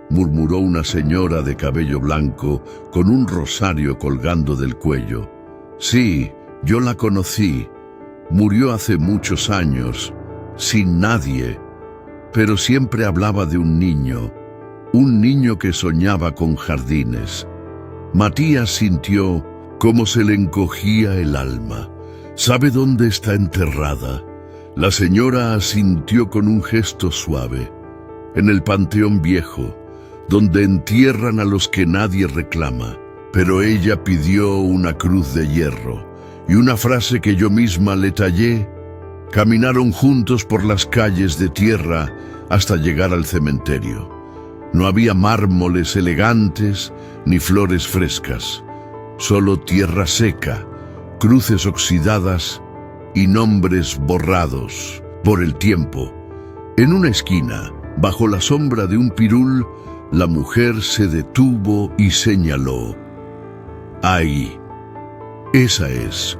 murmuró una señora de cabello blanco con un rosario colgando del cuello. Sí, yo la conocí. Murió hace muchos años, sin nadie, pero siempre hablaba de un niño que soñaba con jardines. Matías sintió cómo se le encogía el alma. ¿Sabe dónde está enterrada? La señora asintió con un gesto suave. En el panteón viejo, donde entierran a los que nadie reclama. Pero ella pidió una cruz de hierro y una frase que yo misma le tallé. Caminaron juntos por las calles de tierra hasta llegar al cementerio. No había mármoles elegantes ni flores frescas. Solo tierra seca, cruces oxidadas y nombres borrados por el tiempo. En una esquina, bajo la sombra de un pirul, la mujer se detuvo y señaló. Ahí. Esa es.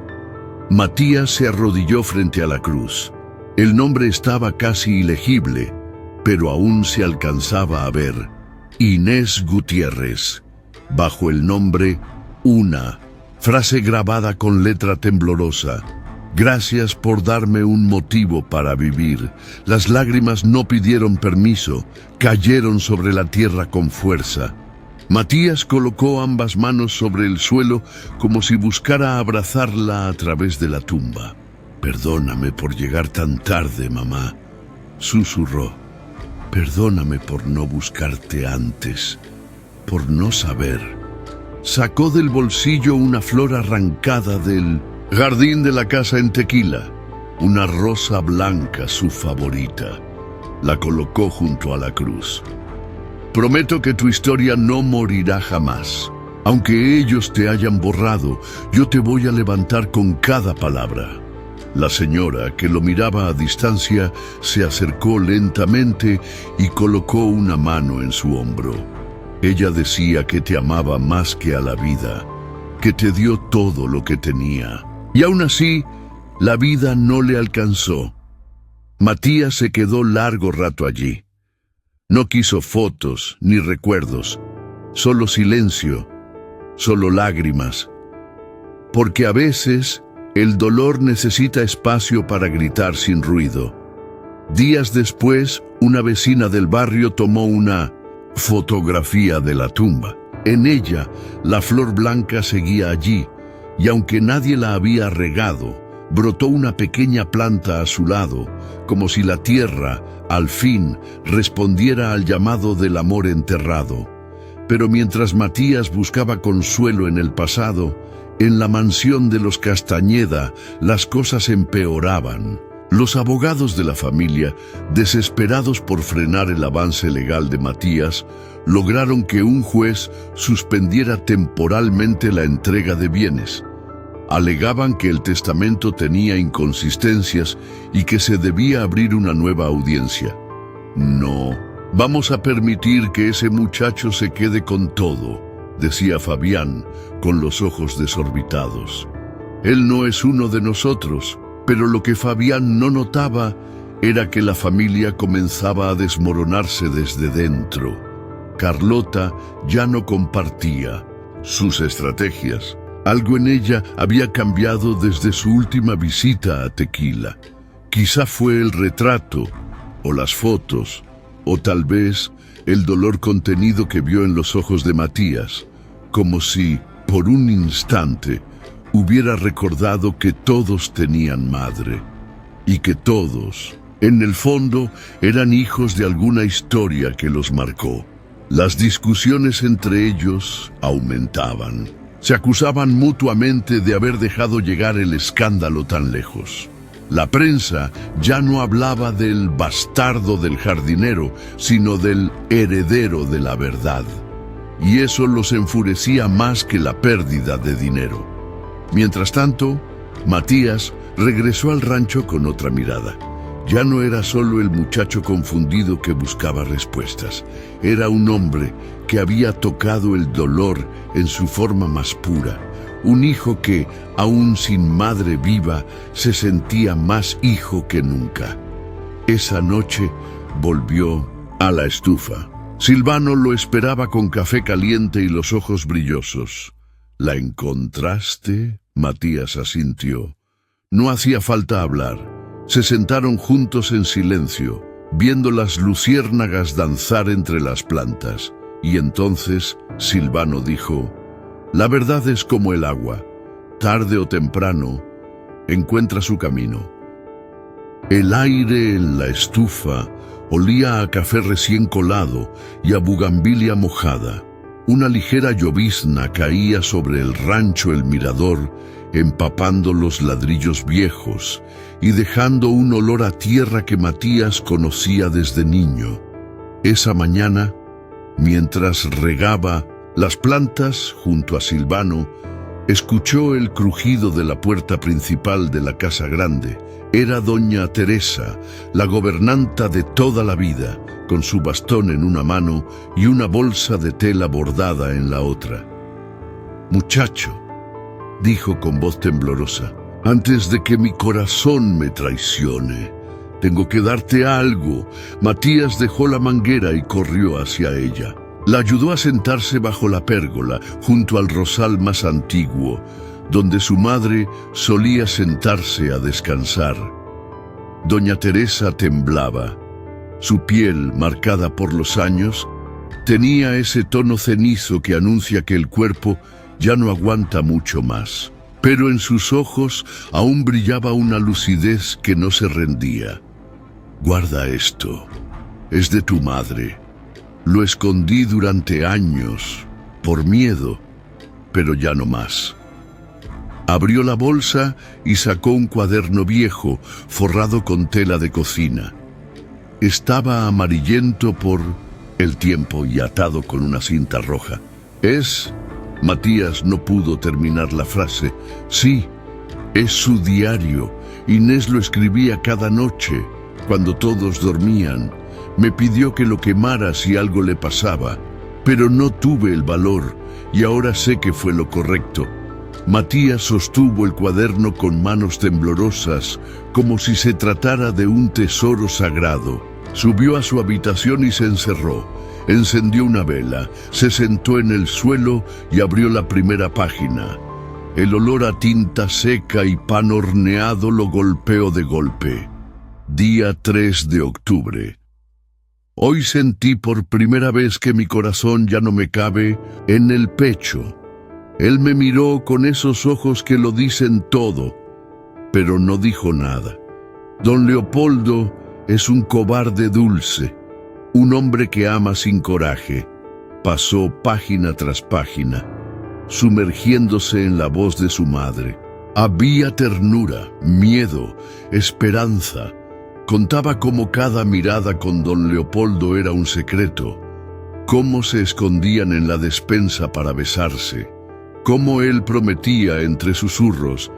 Matías se arrodilló frente a la cruz. El nombre estaba casi ilegible, pero aún se alcanzaba a ver. Inés Gutiérrez, bajo el nombre Una, frase grabada con letra temblorosa. Gracias por darme un motivo para vivir. Las lágrimas no pidieron permiso, cayeron sobre la tierra con fuerza. Matías colocó ambas manos sobre el suelo como si buscara abrazarla a través de la tumba. Perdóname por llegar tan tarde, mamá, susurró. Perdóname por no buscarte antes, por no saber. Sacó del bolsillo una flor arrancada del jardín de la casa en Tequila, una rosa blanca, su favorita. La colocó junto a la cruz. Prometo que tu historia no morirá jamás. Aunque ellos te hayan borrado, yo te voy a levantar con cada palabra. La señora, que lo miraba a distancia, se acercó lentamente y colocó una mano en su hombro. Ella decía que te amaba más que a la vida, que te dio todo lo que tenía. Y aún así, la vida no le alcanzó. Matías se quedó largo rato allí. No quiso fotos ni recuerdos, solo silencio, solo lágrimas. Porque a veces el dolor necesita espacio para gritar sin ruido. Días después, una vecina del barrio tomó una fotografía de la tumba. En ella, la flor blanca seguía allí, y aunque nadie la había regado, brotó una pequeña planta a su lado, como si la tierra, al fin, respondiera al llamado del amor enterrado. Pero mientras Matías buscaba consuelo en el pasado, en la mansión de los Castañeda las cosas empeoraban. Los abogados de la familia, desesperados por frenar el avance legal de Matías, lograron que un juez suspendiera temporalmente la entrega de bienes. Alegaban que el testamento tenía inconsistencias y que se debía abrir una nueva audiencia. No, vamos a permitir que ese muchacho se quede con todo, decía Fabián, con los ojos desorbitados. Él no es uno de nosotros, pero lo que Fabián no notaba era que la familia comenzaba a desmoronarse desde dentro. Carlota ya no compartía sus estrategias. Algo en ella había cambiado desde su última visita a Tequila. Quizá fue el retrato, o las fotos, o tal vez el dolor contenido que vio en los ojos de Matías, como si, por un instante, hubiera recordado que todos tenían madre, y que todos, en el fondo, eran hijos de alguna historia que los marcó. Las discusiones entre ellos aumentaban. Se acusaban mutuamente de haber dejado llegar el escándalo tan lejos. La prensa ya no hablaba del bastardo del jardinero, sino del heredero de la verdad. Y eso los enfurecía más que la pérdida de dinero. Mientras tanto, Matías regresó al rancho con otra mirada. Ya no era solo el muchacho confundido que buscaba respuestas. Era un hombre que había tocado el dolor en su forma más pura. Un hijo que, aún sin madre viva, se sentía más hijo que nunca. Esa noche volvió a la estufa. Silvano lo esperaba con café caliente y los ojos brillosos. ¿La encontraste? Matías asintió. No hacía falta hablar. Se sentaron juntos en silencio, viendo las luciérnagas danzar entre las plantas. Y entonces Silvano dijo: la verdad es como el agua. Tarde o temprano, encuentra su camino. El aire en la estufa olía a café recién colado y a bugambilia mojada. Una ligera llovizna caía sobre el rancho El Mirador, empapando los ladrillos viejos y dejando un olor a tierra que Matías conocía desde niño. Esa mañana, mientras regaba las plantas junto a Silvano, escuchó el crujido de la puerta principal de la casa grande. Era doña Teresa, la gobernanta de toda la vida, con su bastón en una mano y una bolsa de tela bordada en la otra. «Muchacho», dijo con voz temblorosa, «antes de que mi corazón me traicione, tengo que darte algo». Matías dejó la manguera y corrió hacia ella. La ayudó a sentarse bajo la pérgola, junto al rosal más antiguo, donde su madre solía sentarse a descansar. Doña Teresa temblaba. Su piel, marcada por los años, tenía ese tono cenizo que anuncia que el cuerpo ya no aguanta mucho más. Pero en sus ojos aún brillaba una lucidez que no se rendía. «Guarda esto. Es de tu madre. Lo escondí durante años, por miedo, pero ya no más». Abrió la bolsa y sacó un cuaderno viejo, forrado con tela de cocina. Estaba amarillento por el tiempo y atado con una cinta roja. «¿Es?» Matías no pudo terminar la frase. «Sí, es su diario. Inés lo escribía cada noche, cuando todos dormían. Me pidió que lo quemara si algo le pasaba, pero no tuve el valor y ahora sé que fue lo correcto». Matías sostuvo el cuaderno con manos temblorosas, como si se tratara de un tesoro sagrado. Subió a su habitación y se encerró. Encendió una vela, se sentó en el suelo y abrió la primera página. El olor a tinta seca y pan horneado lo golpeó de golpe. Día 3 de octubre. Hoy sentí por primera vez que mi corazón ya no me cabe en el pecho. Él me miró con esos ojos que lo dicen todo, pero no dijo nada. Don Leopoldo es un cobarde dulce, un hombre que ama sin coraje. Pasó página tras página, sumergiéndose en la voz de su madre. Había ternura, miedo, esperanza. Contaba cómo cada mirada con don Leopoldo era un secreto, cómo se escondían en la despensa para besarse, cómo él prometía entre susurros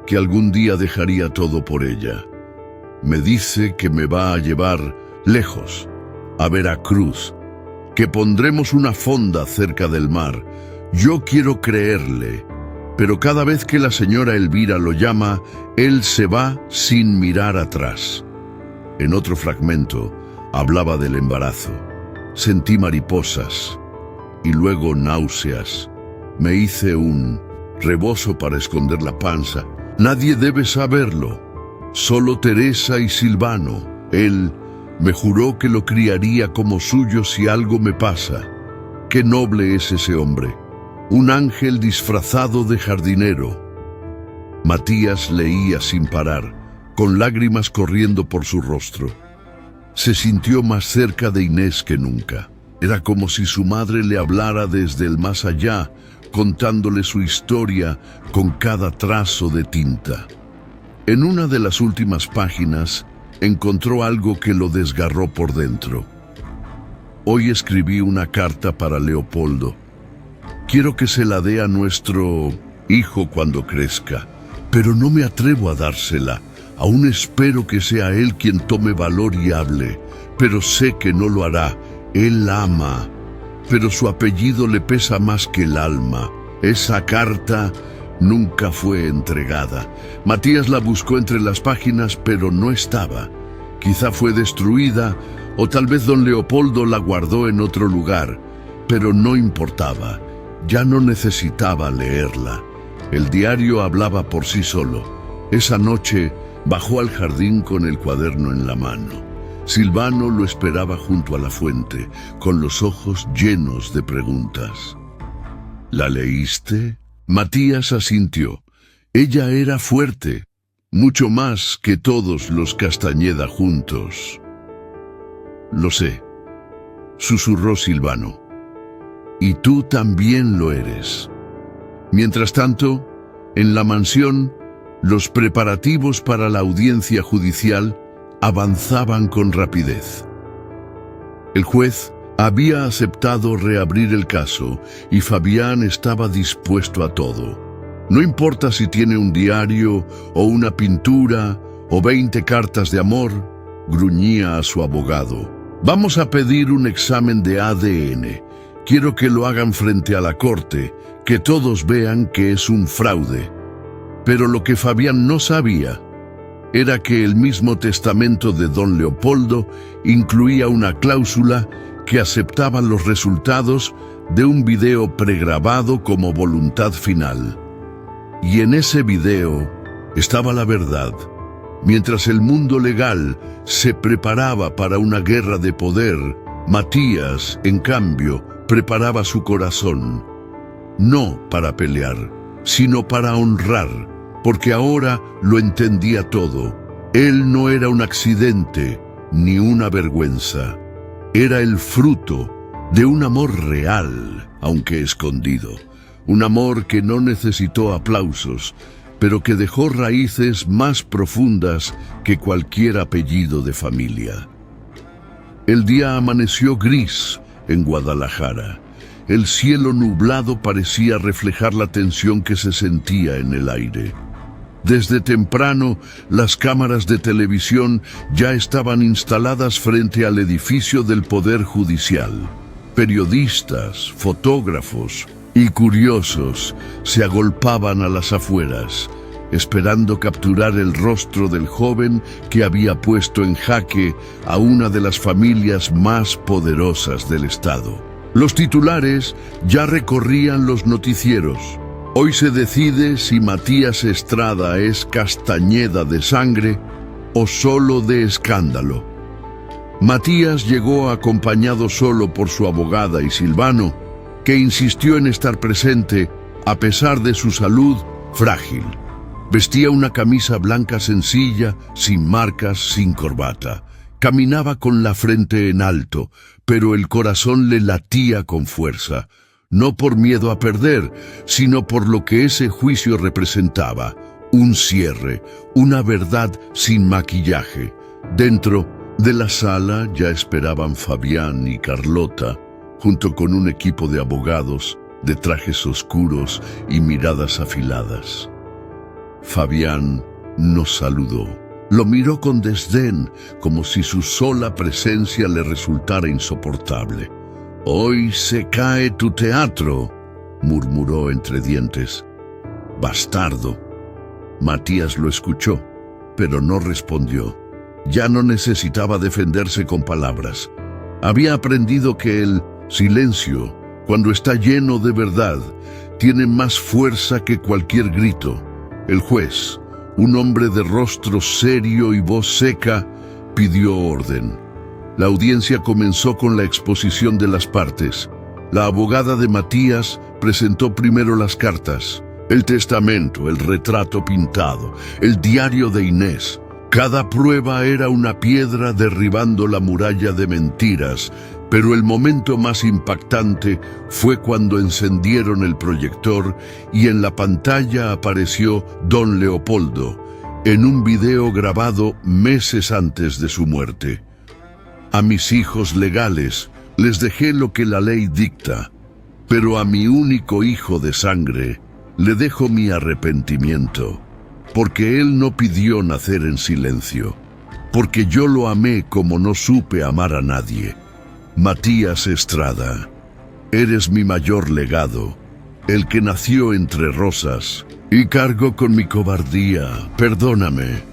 que algún día dejaría todo por ella. Me dice que me va a llevar lejos, a Veracruz, que pondremos una fonda cerca del mar. Yo quiero creerle, pero cada vez que la señora Elvira lo llama, él se va sin mirar atrás. En otro fragmento, hablaba del embarazo. Sentí mariposas y luego náuseas. Me hice un rebozo para esconder la panza. Nadie debe saberlo, solo Teresa y Silvano. Él me juró que lo criaría como suyo si algo me pasa. Qué noble es ese hombre, un ángel disfrazado de jardinero. Matías leía sin parar, con lágrimas corriendo por su rostro. Se sintió más cerca de Inés que nunca. Era como si su madre le hablara desde el más allá, contándole su historia con cada trazo de tinta. En una de las últimas páginas, encontró algo que lo desgarró por dentro. Hoy escribí una carta para Leopoldo. Quiero que se la dé a nuestro hijo cuando crezca, pero no me atrevo a dársela. Aún espero que sea él quien tome valor y hable, pero sé que no lo hará. Él ama, pero su apellido le pesa más que el alma. Esa carta nunca fue entregada. Matías la buscó entre las páginas, pero no estaba. Quizá fue destruida, o tal vez don Leopoldo la guardó en otro lugar, pero no importaba. Ya no necesitaba leerla. El diario hablaba por sí solo. Esa noche bajó al jardín con el cuaderno en la mano. Silvano lo esperaba junto a la fuente, con los ojos llenos de preguntas. ¿La leíste? Matías asintió. Ella era fuerte, mucho más que todos los Castañeda juntos. Lo sé, susurró Silvano. Y tú también lo eres. Mientras tanto, en la mansión, los preparativos para la audiencia judicial avanzaban con rapidez. El juez había aceptado reabrir el caso y Fabián estaba dispuesto a todo. No importa si tiene un diario o una pintura o 20 cartas de amor, gruñía a su abogado. Vamos a pedir un examen de ADN. Quiero que lo hagan frente a la corte, que todos vean que es un fraude. Pero lo que Fabián no sabía era que el mismo testamento de don Leopoldo incluía una cláusula que aceptaba los resultados de un video pregrabado como voluntad final. Y en ese video estaba la verdad. Mientras el mundo legal se preparaba para una guerra de poder, Matías, en cambio, preparaba su corazón, no para pelear, sino para honrar, porque ahora lo entendía todo. Él no era un accidente ni una vergüenza. Era el fruto de un amor real, aunque escondido. Un amor que no necesitó aplausos, pero que dejó raíces más profundas que cualquier apellido de familia. El día amaneció gris en Guadalajara. El cielo nublado parecía reflejar la tensión que se sentía en el aire. Desde temprano, las cámaras de televisión ya estaban instaladas frente al edificio del Poder Judicial. Periodistas, fotógrafos y curiosos se agolpaban a las afueras, esperando capturar el rostro del joven que había puesto en jaque a una de las familias más poderosas del estado. Los titulares ya recorrían los noticieros. Hoy se decide si Matías Estrada es Castañeda de sangre o solo de escándalo. Matías llegó acompañado solo por su abogada y Silvano, que insistió en estar presente a pesar de su salud frágil. Vestía una camisa blanca sencilla, sin marcas, sin corbata. Caminaba con la frente en alto, pero el corazón le latía con fuerza, no por miedo a perder, sino por lo que ese juicio representaba, un cierre, una verdad sin maquillaje. Dentro de la sala ya esperaban Fabián y Carlota, junto con un equipo de abogados, de trajes oscuros y miradas afiladas. Fabián nos saludó. Lo miró con desdén, como si su sola presencia le resultara insoportable. «Hoy se cae tu teatro», murmuró entre dientes. «Bastardo». Matías lo escuchó, pero no respondió. Ya no necesitaba defenderse con palabras. Había aprendido que el silencio, cuando está lleno de verdad, tiene más fuerza que cualquier grito. El juez, un hombre de rostro serio y voz seca, pidió orden. La audiencia comenzó con la exposición de las partes. La abogada de Matías presentó primero las cartas, el testamento, el retrato pintado, el diario de Inés. Cada prueba era una piedra derribando la muralla de mentiras, pero el momento más impactante fue cuando encendieron el proyector y en la pantalla apareció Don Leopoldo, en un video grabado meses antes de su muerte. «A mis hijos legales les dejé lo que la ley dicta, pero a mi único hijo de sangre le dejo mi arrepentimiento, porque él no pidió nacer en silencio, porque yo lo amé como no supe amar a nadie. Matías Estrada, eres mi mayor legado, el que nació entre rosas, y cargo con mi cobardía, perdóname».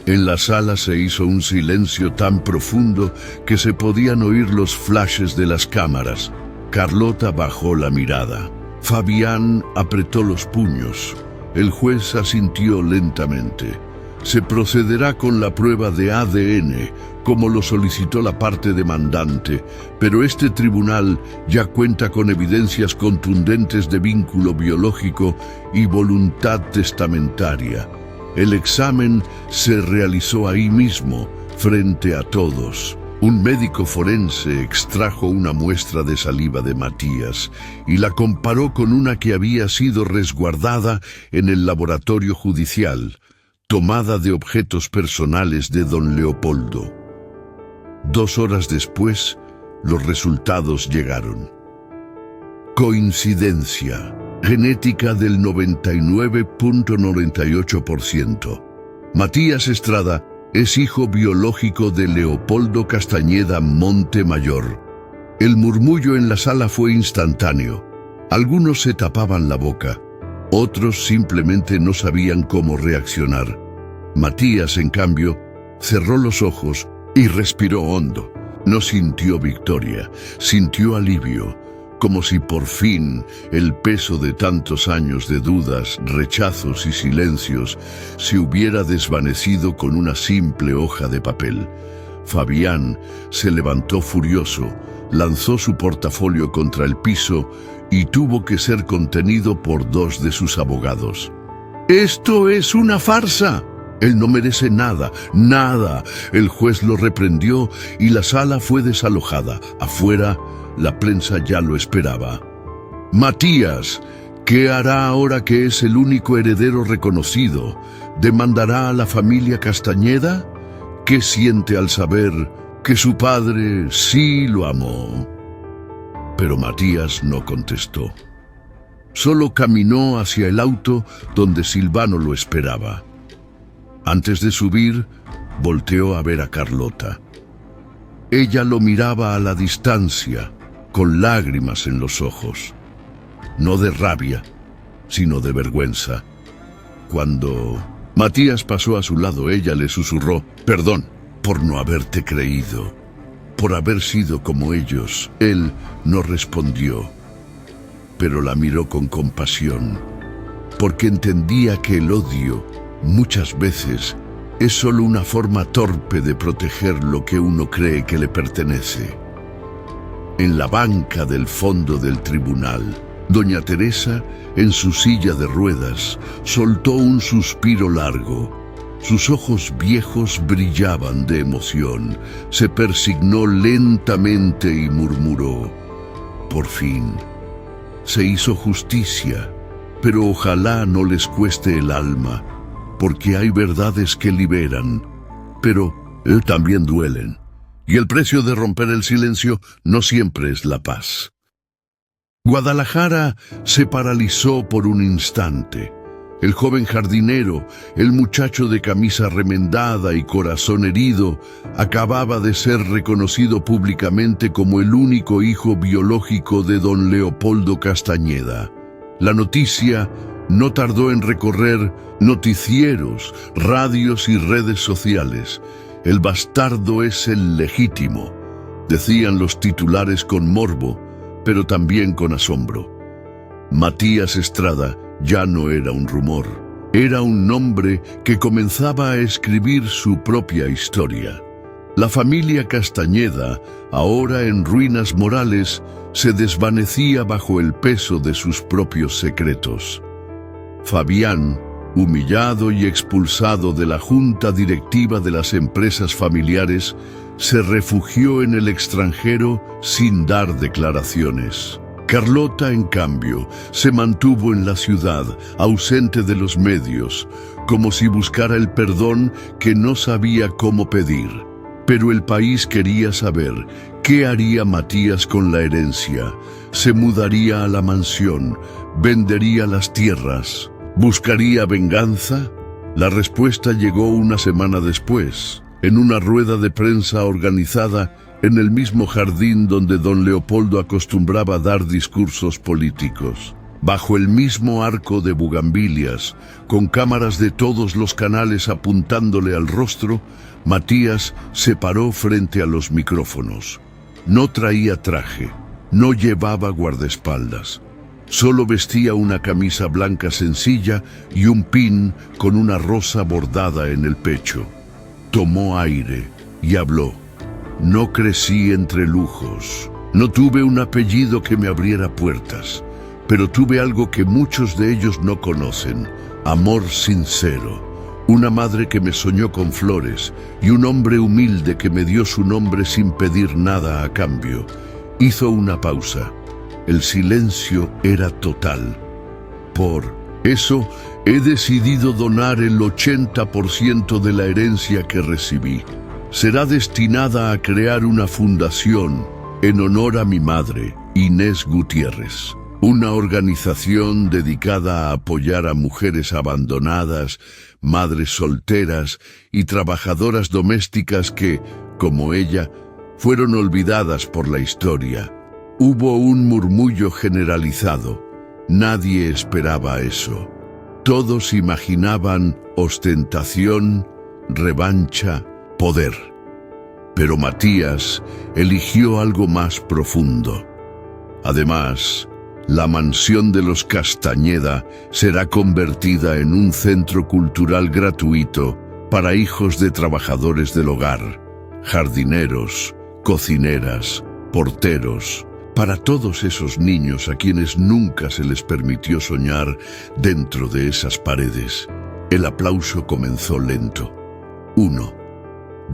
En la sala se hizo un silencio tan profundo que se podían oír los flashes de las cámaras. Carlota bajó la mirada. Fabián apretó los puños. El juez asintió lentamente. Se procederá con la prueba de ADN, como lo solicitó la parte demandante, pero este tribunal ya cuenta con evidencias contundentes de vínculo biológico y voluntad testamentaria. El examen se realizó ahí mismo, frente a todos. Un médico forense extrajo una muestra de saliva de Matías y la comparó con una que había sido resguardada en el laboratorio judicial, tomada de objetos personales de don Leopoldo. 2 horas después, los resultados llegaron. Coincidencia. Genética del 99.98%. Matías Estrada es hijo biológico de Leopoldo Castañeda Montemayor. El murmullo en la sala fue instantáneo. Algunos se tapaban la boca, otros simplemente no sabían cómo reaccionar. Matías, en cambio, cerró los ojos y respiró hondo. No sintió victoria, sintió alivio, como si por fin el peso de tantos años de dudas, rechazos y silencios se hubiera desvanecido con una simple hoja de papel. Fabián se levantó furioso, lanzó su portafolio contra el piso y tuvo que ser contenido por 2 de sus abogados. «¡Esto es una farsa! Él no merece nada, nada». El juez lo reprendió y la sala fue desalojada. Afuera, la prensa ya lo esperaba. «Matías, ¿qué hará ahora que es el único heredero reconocido? ¿Demandará a la familia Castañeda? ¿Qué siente al saber que su padre sí lo amó?» Pero Matías no contestó. Solo caminó hacia el auto donde Silvano lo esperaba. Antes de subir, volteó a ver a Carlota. Ella lo miraba a la distancia, con lágrimas en los ojos. No de rabia, sino de vergüenza. Cuando Matías pasó a su lado, ella le susurró: «Perdón por no haberte creído, por haber sido como ellos». Él no respondió, pero la miró con compasión, porque entendía que el odio muchas veces es solo una forma torpe de proteger lo que uno cree que le pertenece. En la banca del fondo del tribunal, doña Teresa, en su silla de ruedas, soltó un suspiro largo. Sus ojos viejos brillaban de emoción. Se persignó lentamente y murmuró: «Por fin, se hizo justicia, pero ojalá no les cueste el alma, porque hay verdades que liberan, pero también duelen. Y el precio de romper el silencio no siempre es la paz». Guadalajara se paralizó por un instante. El joven jardinero, el muchacho de camisa remendada y corazón herido, acababa de ser reconocido públicamente como el único hijo biológico de don Leopoldo Castañeda. La noticia no tardó en recorrer noticieros, radios y redes sociales. «El bastardo es el legítimo», decían los titulares con morbo, pero también con asombro. Matías Estrada ya no era un rumor, era un nombre que comenzaba a escribir su propia historia. La familia Castañeda, ahora en ruinas morales, se desvanecía bajo el peso de sus propios secretos. Fabián, humillado y expulsado de la junta directiva de las empresas familiares, se refugió en el extranjero sin dar declaraciones. Carlota, en cambio, se mantuvo en la ciudad, ausente de los medios, como si buscara el perdón que no sabía cómo pedir. Pero el país quería saber qué haría Matías con la herencia. ¿Se mudaría a la mansión? ¿Vendería las tierras? ¿Buscaría venganza? La respuesta llegó una semana después, en una rueda de prensa organizada en el mismo jardín donde don Leopoldo acostumbraba dar discursos políticos. Bajo el mismo arco de bugambilias, con cámaras de todos los canales apuntándole al rostro, Matías se paró frente a los micrófonos. No traía traje, no llevaba guardaespaldas. Solo vestía una camisa blanca sencilla y un pin con una rosa bordada en el pecho. Tomó aire y habló. «No crecí entre lujos, no tuve un apellido que me abriera puertas, pero tuve algo que muchos de ellos no conocen: amor sincero, una madre que me soñó con flores y un hombre humilde que me dio su nombre sin pedir nada a cambio». Hizo una pausa. El silencio era total. «Por eso he decidido donar el 80% de la herencia que recibí. Será destinada a crear una fundación en honor a mi madre, Inés Gutiérrez. Una organización dedicada a apoyar a mujeres abandonadas, madres solteras y trabajadoras domésticas que, como ella, fueron olvidadas por la historia». Hubo un murmullo generalizado. Nadie esperaba eso. Todos imaginaban ostentación, revancha, poder. Pero Matías eligió algo más profundo. Además, la mansión de los Castañeda será convertida en un centro cultural gratuito para hijos de trabajadores del hogar, jardineros, cocineras, porteros, para todos esos niños a quienes nunca se les permitió soñar dentro de esas paredes. El aplauso comenzó lento. 1,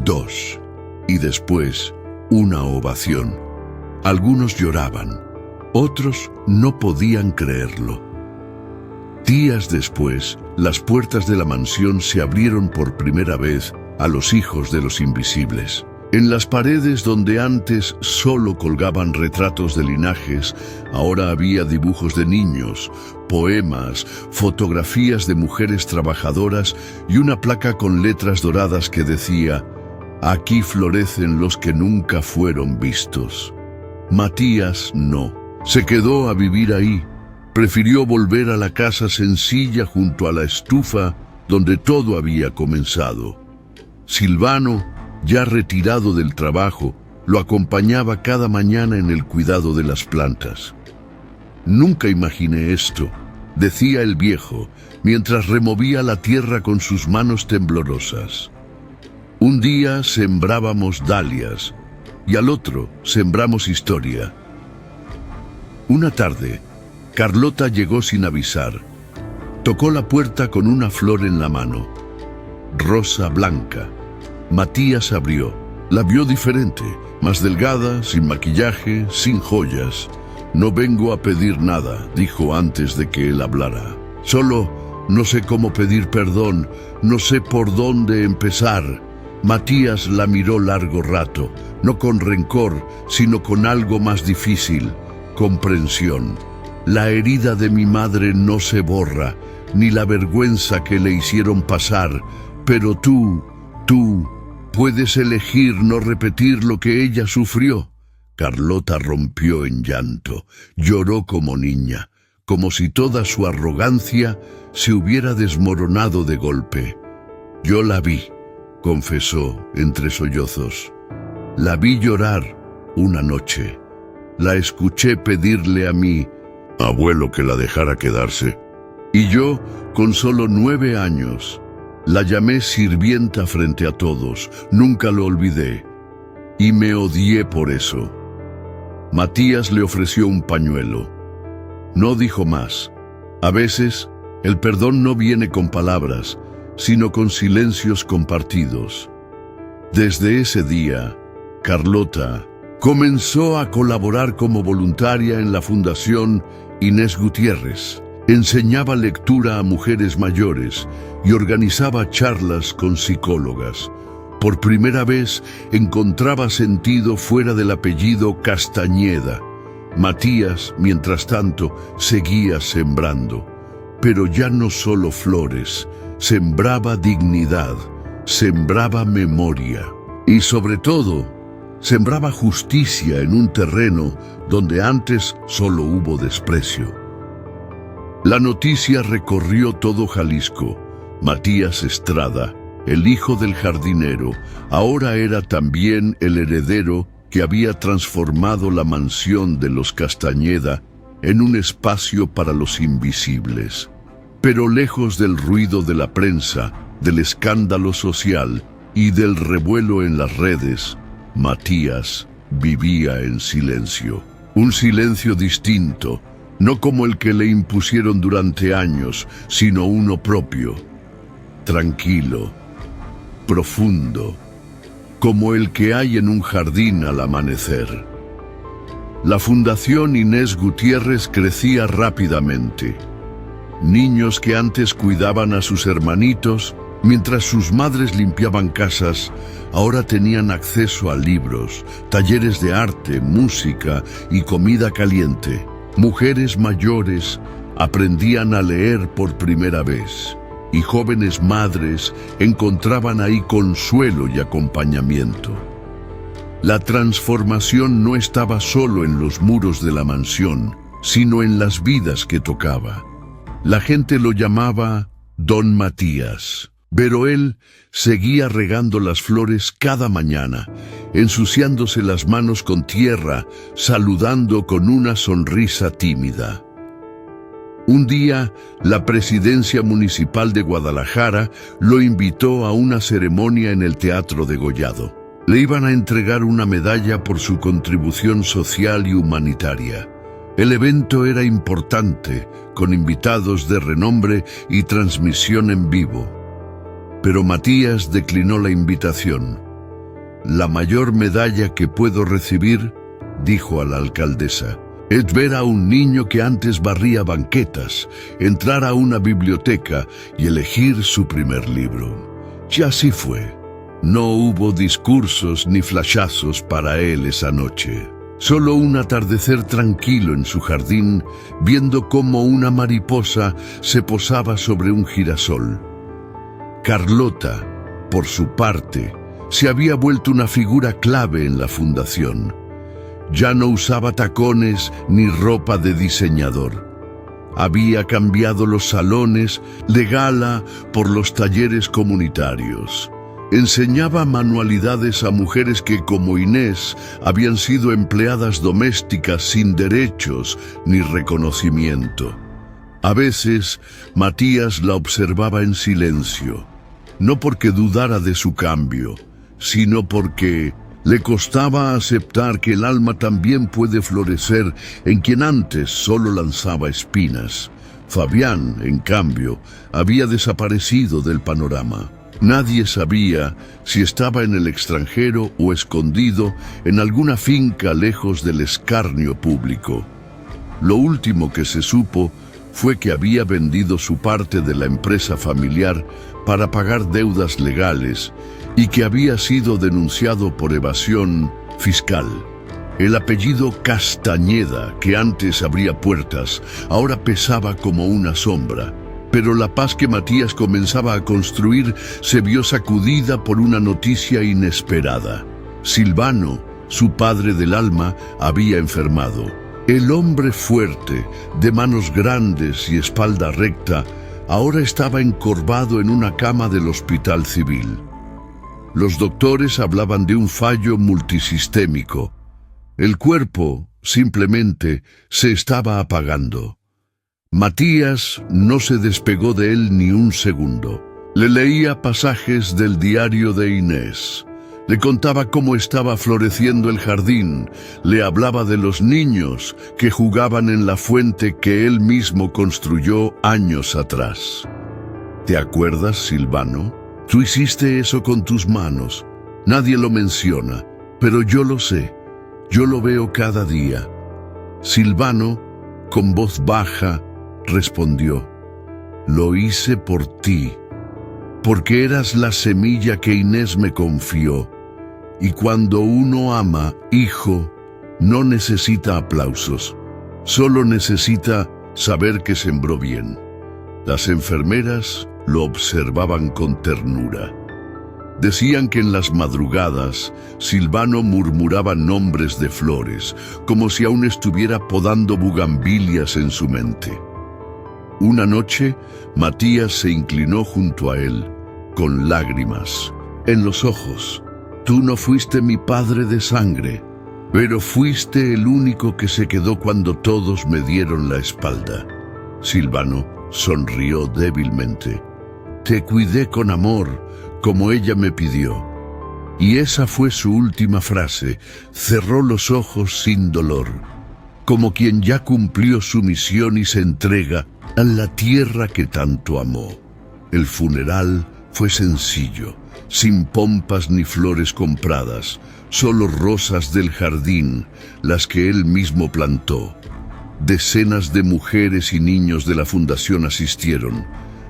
2, y después una ovación. Algunos lloraban, otros no podían creerlo. Días después, las puertas de la mansión se abrieron por primera vez a los hijos de los invisibles. En las paredes donde antes solo colgaban retratos de linajes, ahora había dibujos de niños, poemas, fotografías de mujeres trabajadoras y una placa con letras doradas que decía: «Aquí florecen los que nunca fueron vistos». Matías no. Se quedó a vivir ahí. Prefirió volver a la casa sencilla junto a la estufa donde todo había comenzado. Silvano, ya retirado del trabajo, lo acompañaba cada mañana en el cuidado de las plantas. «Nunca imaginé esto», decía el viejo, mientras removía la tierra con sus manos temblorosas. Un día sembrábamos dalias y al otro sembramos historia. Una tarde, Carlota llegó sin avisar. Tocó la puerta con una flor en la mano. Rosa blanca. Matías abrió. La vio diferente, más delgada, sin maquillaje, sin joyas. «No vengo a pedir nada», dijo antes de que él hablara. «Solo no sé cómo pedir perdón, no sé por dónde empezar». Matías la miró largo rato, no con rencor, sino con algo más difícil, comprensión. «La herida de mi madre no se borra, ni la vergüenza que le hicieron pasar, pero tú puedes elegir no repetir lo que ella sufrió». Carlota rompió en llanto, lloró como niña, como si toda su arrogancia se hubiera desmoronado de golpe. «Yo la vi», confesó entre sollozos. «La vi llorar una noche. La escuché pedirle a mi abuelo que la dejara quedarse. Y yo, con solo 9 años, la llamé sirvienta frente a todos. Nunca lo olvidé. Y me odié por eso». Matías le ofreció un pañuelo. No dijo más. A veces, el perdón no viene con palabras, sino con silencios compartidos. Desde ese día, Carlota comenzó a colaborar como voluntaria en la Fundación Inés Gutiérrez. Enseñaba lectura a mujeres mayores y organizaba charlas con psicólogas. Por primera vez encontraba sentido fuera del apellido Castañeda. Matías, mientras tanto, seguía sembrando. Pero ya no solo flores, sembraba dignidad, sembraba memoria. Y sobre todo, sembraba justicia en un terreno donde antes solo hubo desprecio. La noticia recorrió todo Jalisco. Matías Estrada, el hijo del jardinero, ahora era también el heredero que había transformado la mansión de los Castañeda en un espacio para los invisibles. Pero lejos del ruido de la prensa, del escándalo social y del revuelo en las redes, Matías vivía en silencio. Un silencio distinto, no como el que le impusieron durante años, sino uno propio, tranquilo, profundo, como el que hay en un jardín al amanecer. La Fundación Inés Gutiérrez crecía rápidamente. Niños que antes cuidaban a sus hermanitos, mientras sus madres limpiaban casas, ahora tenían acceso a libros, talleres de arte, música y comida caliente. Mujeres mayores aprendían a leer por primera vez, y jóvenes madres encontraban ahí consuelo y acompañamiento. La transformación no estaba solo en los muros de la mansión, sino en las vidas que tocaba. La gente lo llamaba Don Matías, pero él seguía regando las flores cada mañana, ensuciándose las manos con tierra, saludando con una sonrisa tímida. Un día, la presidencia municipal de Guadalajara lo invitó a una ceremonia en el Teatro Degollado. Le iban a entregar una medalla por su contribución social y humanitaria. El evento era importante, con invitados de renombre y transmisión en vivo. Pero Matías declinó la invitación. «La mayor medalla que puedo recibir», dijo a la alcaldesa, «es ver a un niño que antes barría banquetas, entrar a una biblioteca y elegir su primer libro». Y así fue. No hubo discursos ni flashazos para él esa noche. Solo un atardecer tranquilo en su jardín, viendo cómo una mariposa se posaba sobre un girasol. Carlota, por su parte, se había vuelto una figura clave en la fundación. Ya no usaba tacones ni ropa de diseñador. Había cambiado los salones de gala por los talleres comunitarios. Enseñaba manualidades a mujeres que, como Inés, habían sido empleadas domésticas sin derechos ni reconocimiento. A veces, Matías la observaba en silencio, no porque dudara de su cambio, sino porque le costaba aceptar que el alma también puede florecer en quien antes solo lanzaba espinas. Fabián, en cambio, había desaparecido del panorama. Nadie sabía si estaba en el extranjero o escondido en alguna finca lejos del escarnio público. Lo último que se supo fue que había vendido su parte de la empresa familiar para pagar deudas legales y que había sido denunciado por evasión fiscal. El apellido Castañeda, que antes abría puertas, ahora pesaba como una sombra. Pero la paz que Matías comenzaba a construir se vio sacudida por una noticia inesperada. Silvano, su padre del alma, había enfermado. El hombre fuerte, de manos grandes y espalda recta, ahora estaba encorvado en una cama del hospital civil. Los doctores hablaban de un fallo multisistémico. El cuerpo, simplemente, se estaba apagando. Matías no se despegó de él ni un segundo. Le leía pasajes del diario de Inés. Le contaba cómo estaba floreciendo el jardín. Le hablaba de los niños que jugaban en la fuente que él mismo construyó años atrás. ¿Te acuerdas, Silvano? Tú hiciste eso con tus manos. Nadie lo menciona, pero yo lo sé. Yo lo veo cada día. Silvano, con voz baja, respondió: lo hice por ti, porque eras la semilla que Inés me confió. Y cuando uno ama, hijo, no necesita aplausos, solo necesita saber que sembró bien. Las enfermeras lo observaban con ternura. Decían que en las madrugadas Silvano murmuraba nombres de flores, como si aún estuviera podando bugambilias en su mente. Una noche, Matías se inclinó junto a él, con lágrimas en los ojos. Tú no fuiste mi padre de sangre, pero fuiste el único que se quedó cuando todos me dieron la espalda. Silvano sonrió débilmente. Te cuidé con amor, como ella me pidió. Y esa fue su última frase. Cerró los ojos sin dolor, como quien ya cumplió su misión y se entrega a la tierra que tanto amó. El funeral fue sencillo, sin pompas ni flores compradas, solo rosas del jardín, las que él mismo plantó. Decenas de mujeres y niños de la fundación asistieron.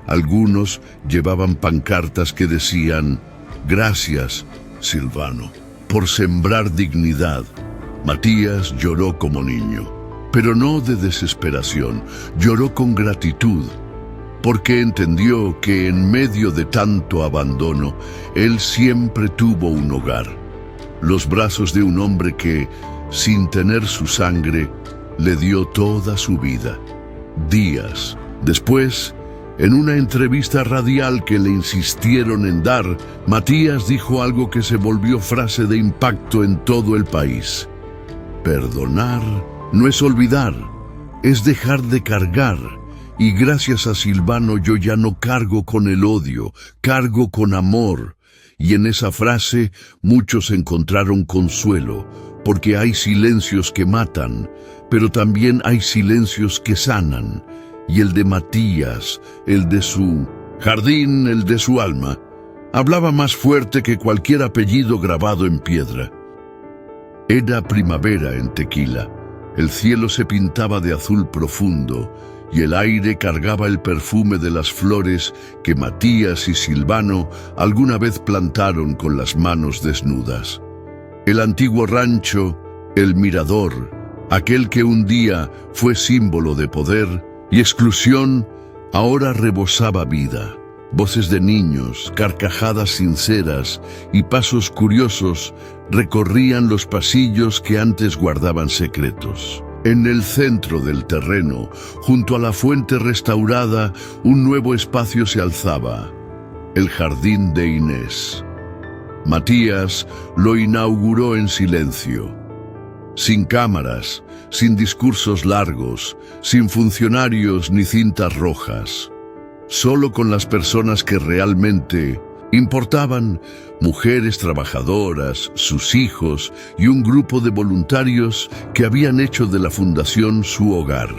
Algunos llevaban pancartas que decían: gracias, Silvano, por sembrar dignidad. Matías lloró como niño, pero no de desesperación, lloró con gratitud, porque entendió que en medio de tanto abandono, él siempre tuvo un hogar. Los brazos de un hombre que, sin tener su sangre, le dio toda su vida. Días después, en una entrevista radial que le insistieron en dar, Matías dijo algo que se volvió frase de impacto en todo el país. Perdonar no es olvidar, es dejar de cargar. Y gracias a Silvano yo ya no cargo con el odio, cargo con amor. Y en esa frase muchos encontraron consuelo, porque hay silencios que matan, pero también hay silencios que sanan. Y el de Matías, el de su jardín, el de su alma, hablaba más fuerte que cualquier apellido grabado en piedra. Era primavera en Tequila. El cielo se pintaba de azul profundo y el aire cargaba el perfume de las flores que Matías y Silvano alguna vez plantaron con las manos desnudas. El antiguo rancho, el mirador, aquel que un día fue símbolo de poder y exclusión, ahora rebosaba vida. Voces de niños, carcajadas sinceras y pasos curiosos recorrían los pasillos que antes guardaban secretos. En el centro del terreno, junto a la fuente restaurada, un nuevo espacio se alzaba: el jardín de Inés. Matías lo inauguró en silencio, sin cámaras, sin discursos largos, sin funcionarios ni cintas rojas, solo con las personas que realmente Importaban mujeres trabajadoras, sus hijos y un grupo de voluntarios que habían hecho de la fundación su hogar.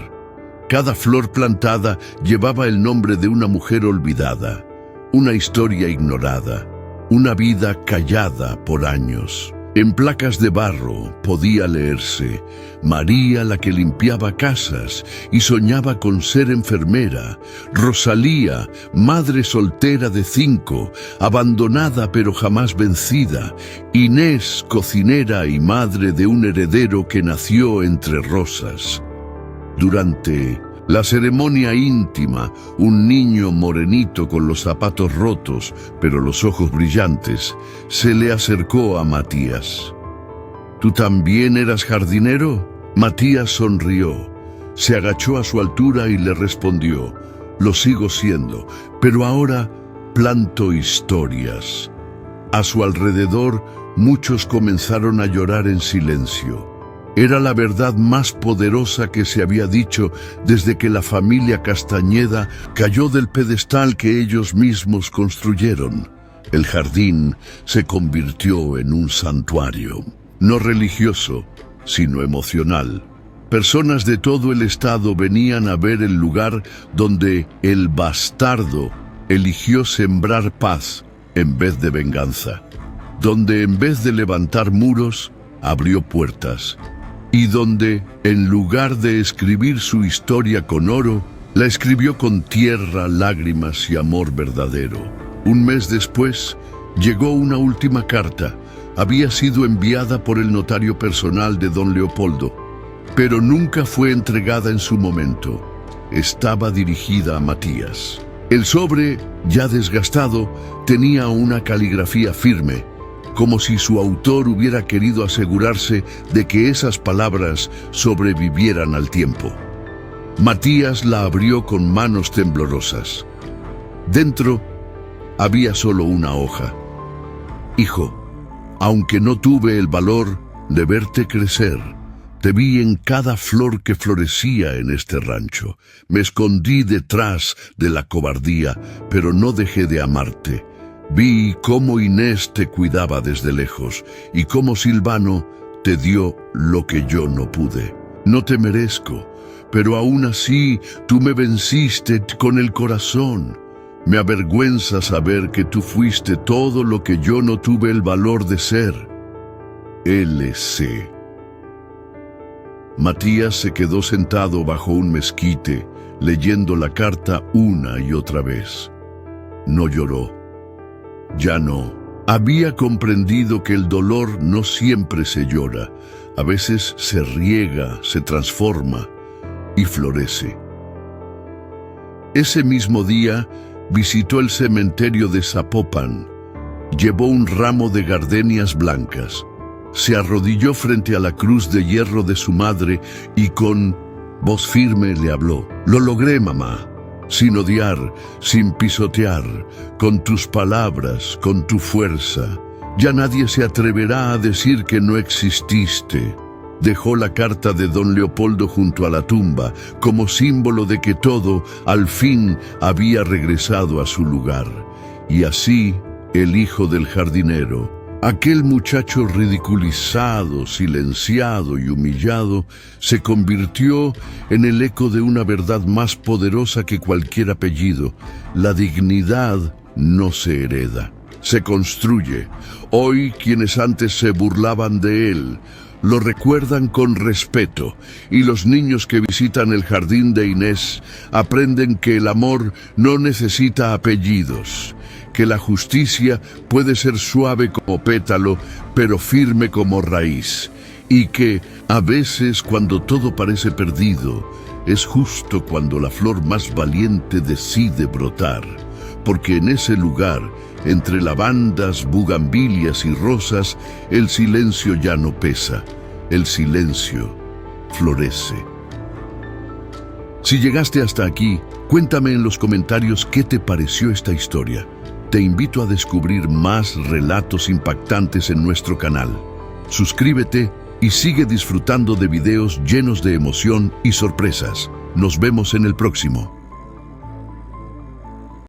Cada flor plantada llevaba el nombre de una mujer olvidada, una historia ignorada, una vida callada por años. En placas de barro podía leerse: María, la que limpiaba casas y soñaba con ser enfermera; Rosalía, madre soltera de 5, abandonada pero jamás vencida; Inés, cocinera y madre de un heredero que nació entre rosas. Durante la ceremonia íntima, un niño morenito con los zapatos rotos, pero los ojos brillantes, se le acercó a Matías. ¿Tú también eras jardinero? Matías sonrió, se agachó a su altura y le respondió: lo sigo siendo, pero ahora planto historias. A su alrededor, muchos comenzaron a llorar en silencio. Era la verdad más poderosa que se había dicho desde que la familia Castañeda cayó del pedestal que ellos mismos construyeron. El jardín se convirtió en un santuario, no religioso, sino emocional. Personas de todo el estado venían a ver el lugar donde el bastardo eligió sembrar paz en vez de venganza, donde en vez de levantar muros, abrió puertas, y donde, en lugar de escribir su historia con oro, la escribió con tierra, lágrimas y amor verdadero. Un mes después, llegó una última carta. Había sido enviada por el notario personal de don Leopoldo, pero nunca fue entregada en su momento. Estaba dirigida a Matías. El sobre, ya desgastado, tenía una caligrafía firme, como si su autor hubiera querido asegurarse de que esas palabras sobrevivieran al tiempo. Matías la abrió con manos temblorosas. Dentro había solo una hoja. Hijo, aunque no tuve el valor de verte crecer, te vi en cada flor que florecía en este rancho. Me escondí detrás de la cobardía, pero no dejé de amarte. Vi cómo Inés te cuidaba desde lejos y cómo Silvano te dio lo que yo no pude. No te merezco, pero aún así tú me venciste con el corazón. Me avergüenza saber que tú fuiste todo lo que yo no tuve el valor de ser. L.C. Matías se quedó sentado bajo un mezquite, leyendo la carta una y otra vez. No lloró. Ya no. Había comprendido que el dolor no siempre se llora. A veces se riega, se transforma y florece. Ese mismo día visitó el cementerio de Zapopan. Llevó un ramo de gardenias blancas. Se arrodilló frente a la cruz de hierro de su madre y con voz firme le habló. Lo logré, mamá. Sin odiar, sin pisotear, con tus palabras, con tu fuerza. Ya nadie se atreverá a decir que no exististe. Dejó la carta de don Leopoldo junto a la tumba, como símbolo de que todo, al fin, había regresado a su lugar. Y así, el hijo del jardinero, aquel muchacho ridiculizado, silenciado y humillado, se convirtió en el eco de una verdad más poderosa que cualquier apellido. La dignidad no se hereda, se construye. Hoy, quienes antes se burlaban de él, lo recuerdan con respeto, y los niños que visitan el jardín de Inés aprenden que el amor no necesita apellidos, que la justicia puede ser suave como pétalo, pero firme como raíz, y que, a veces, cuando todo parece perdido, es justo cuando la flor más valiente decide brotar, porque en ese lugar, entre lavandas, bugambilias y rosas, el silencio ya no pesa, el silencio florece. Si llegaste hasta aquí, cuéntame en los comentarios qué te pareció esta historia. Te invito a descubrir más relatos impactantes en nuestro canal. Suscríbete y sigue disfrutando de videos llenos de emoción y sorpresas. Nos vemos en el próximo.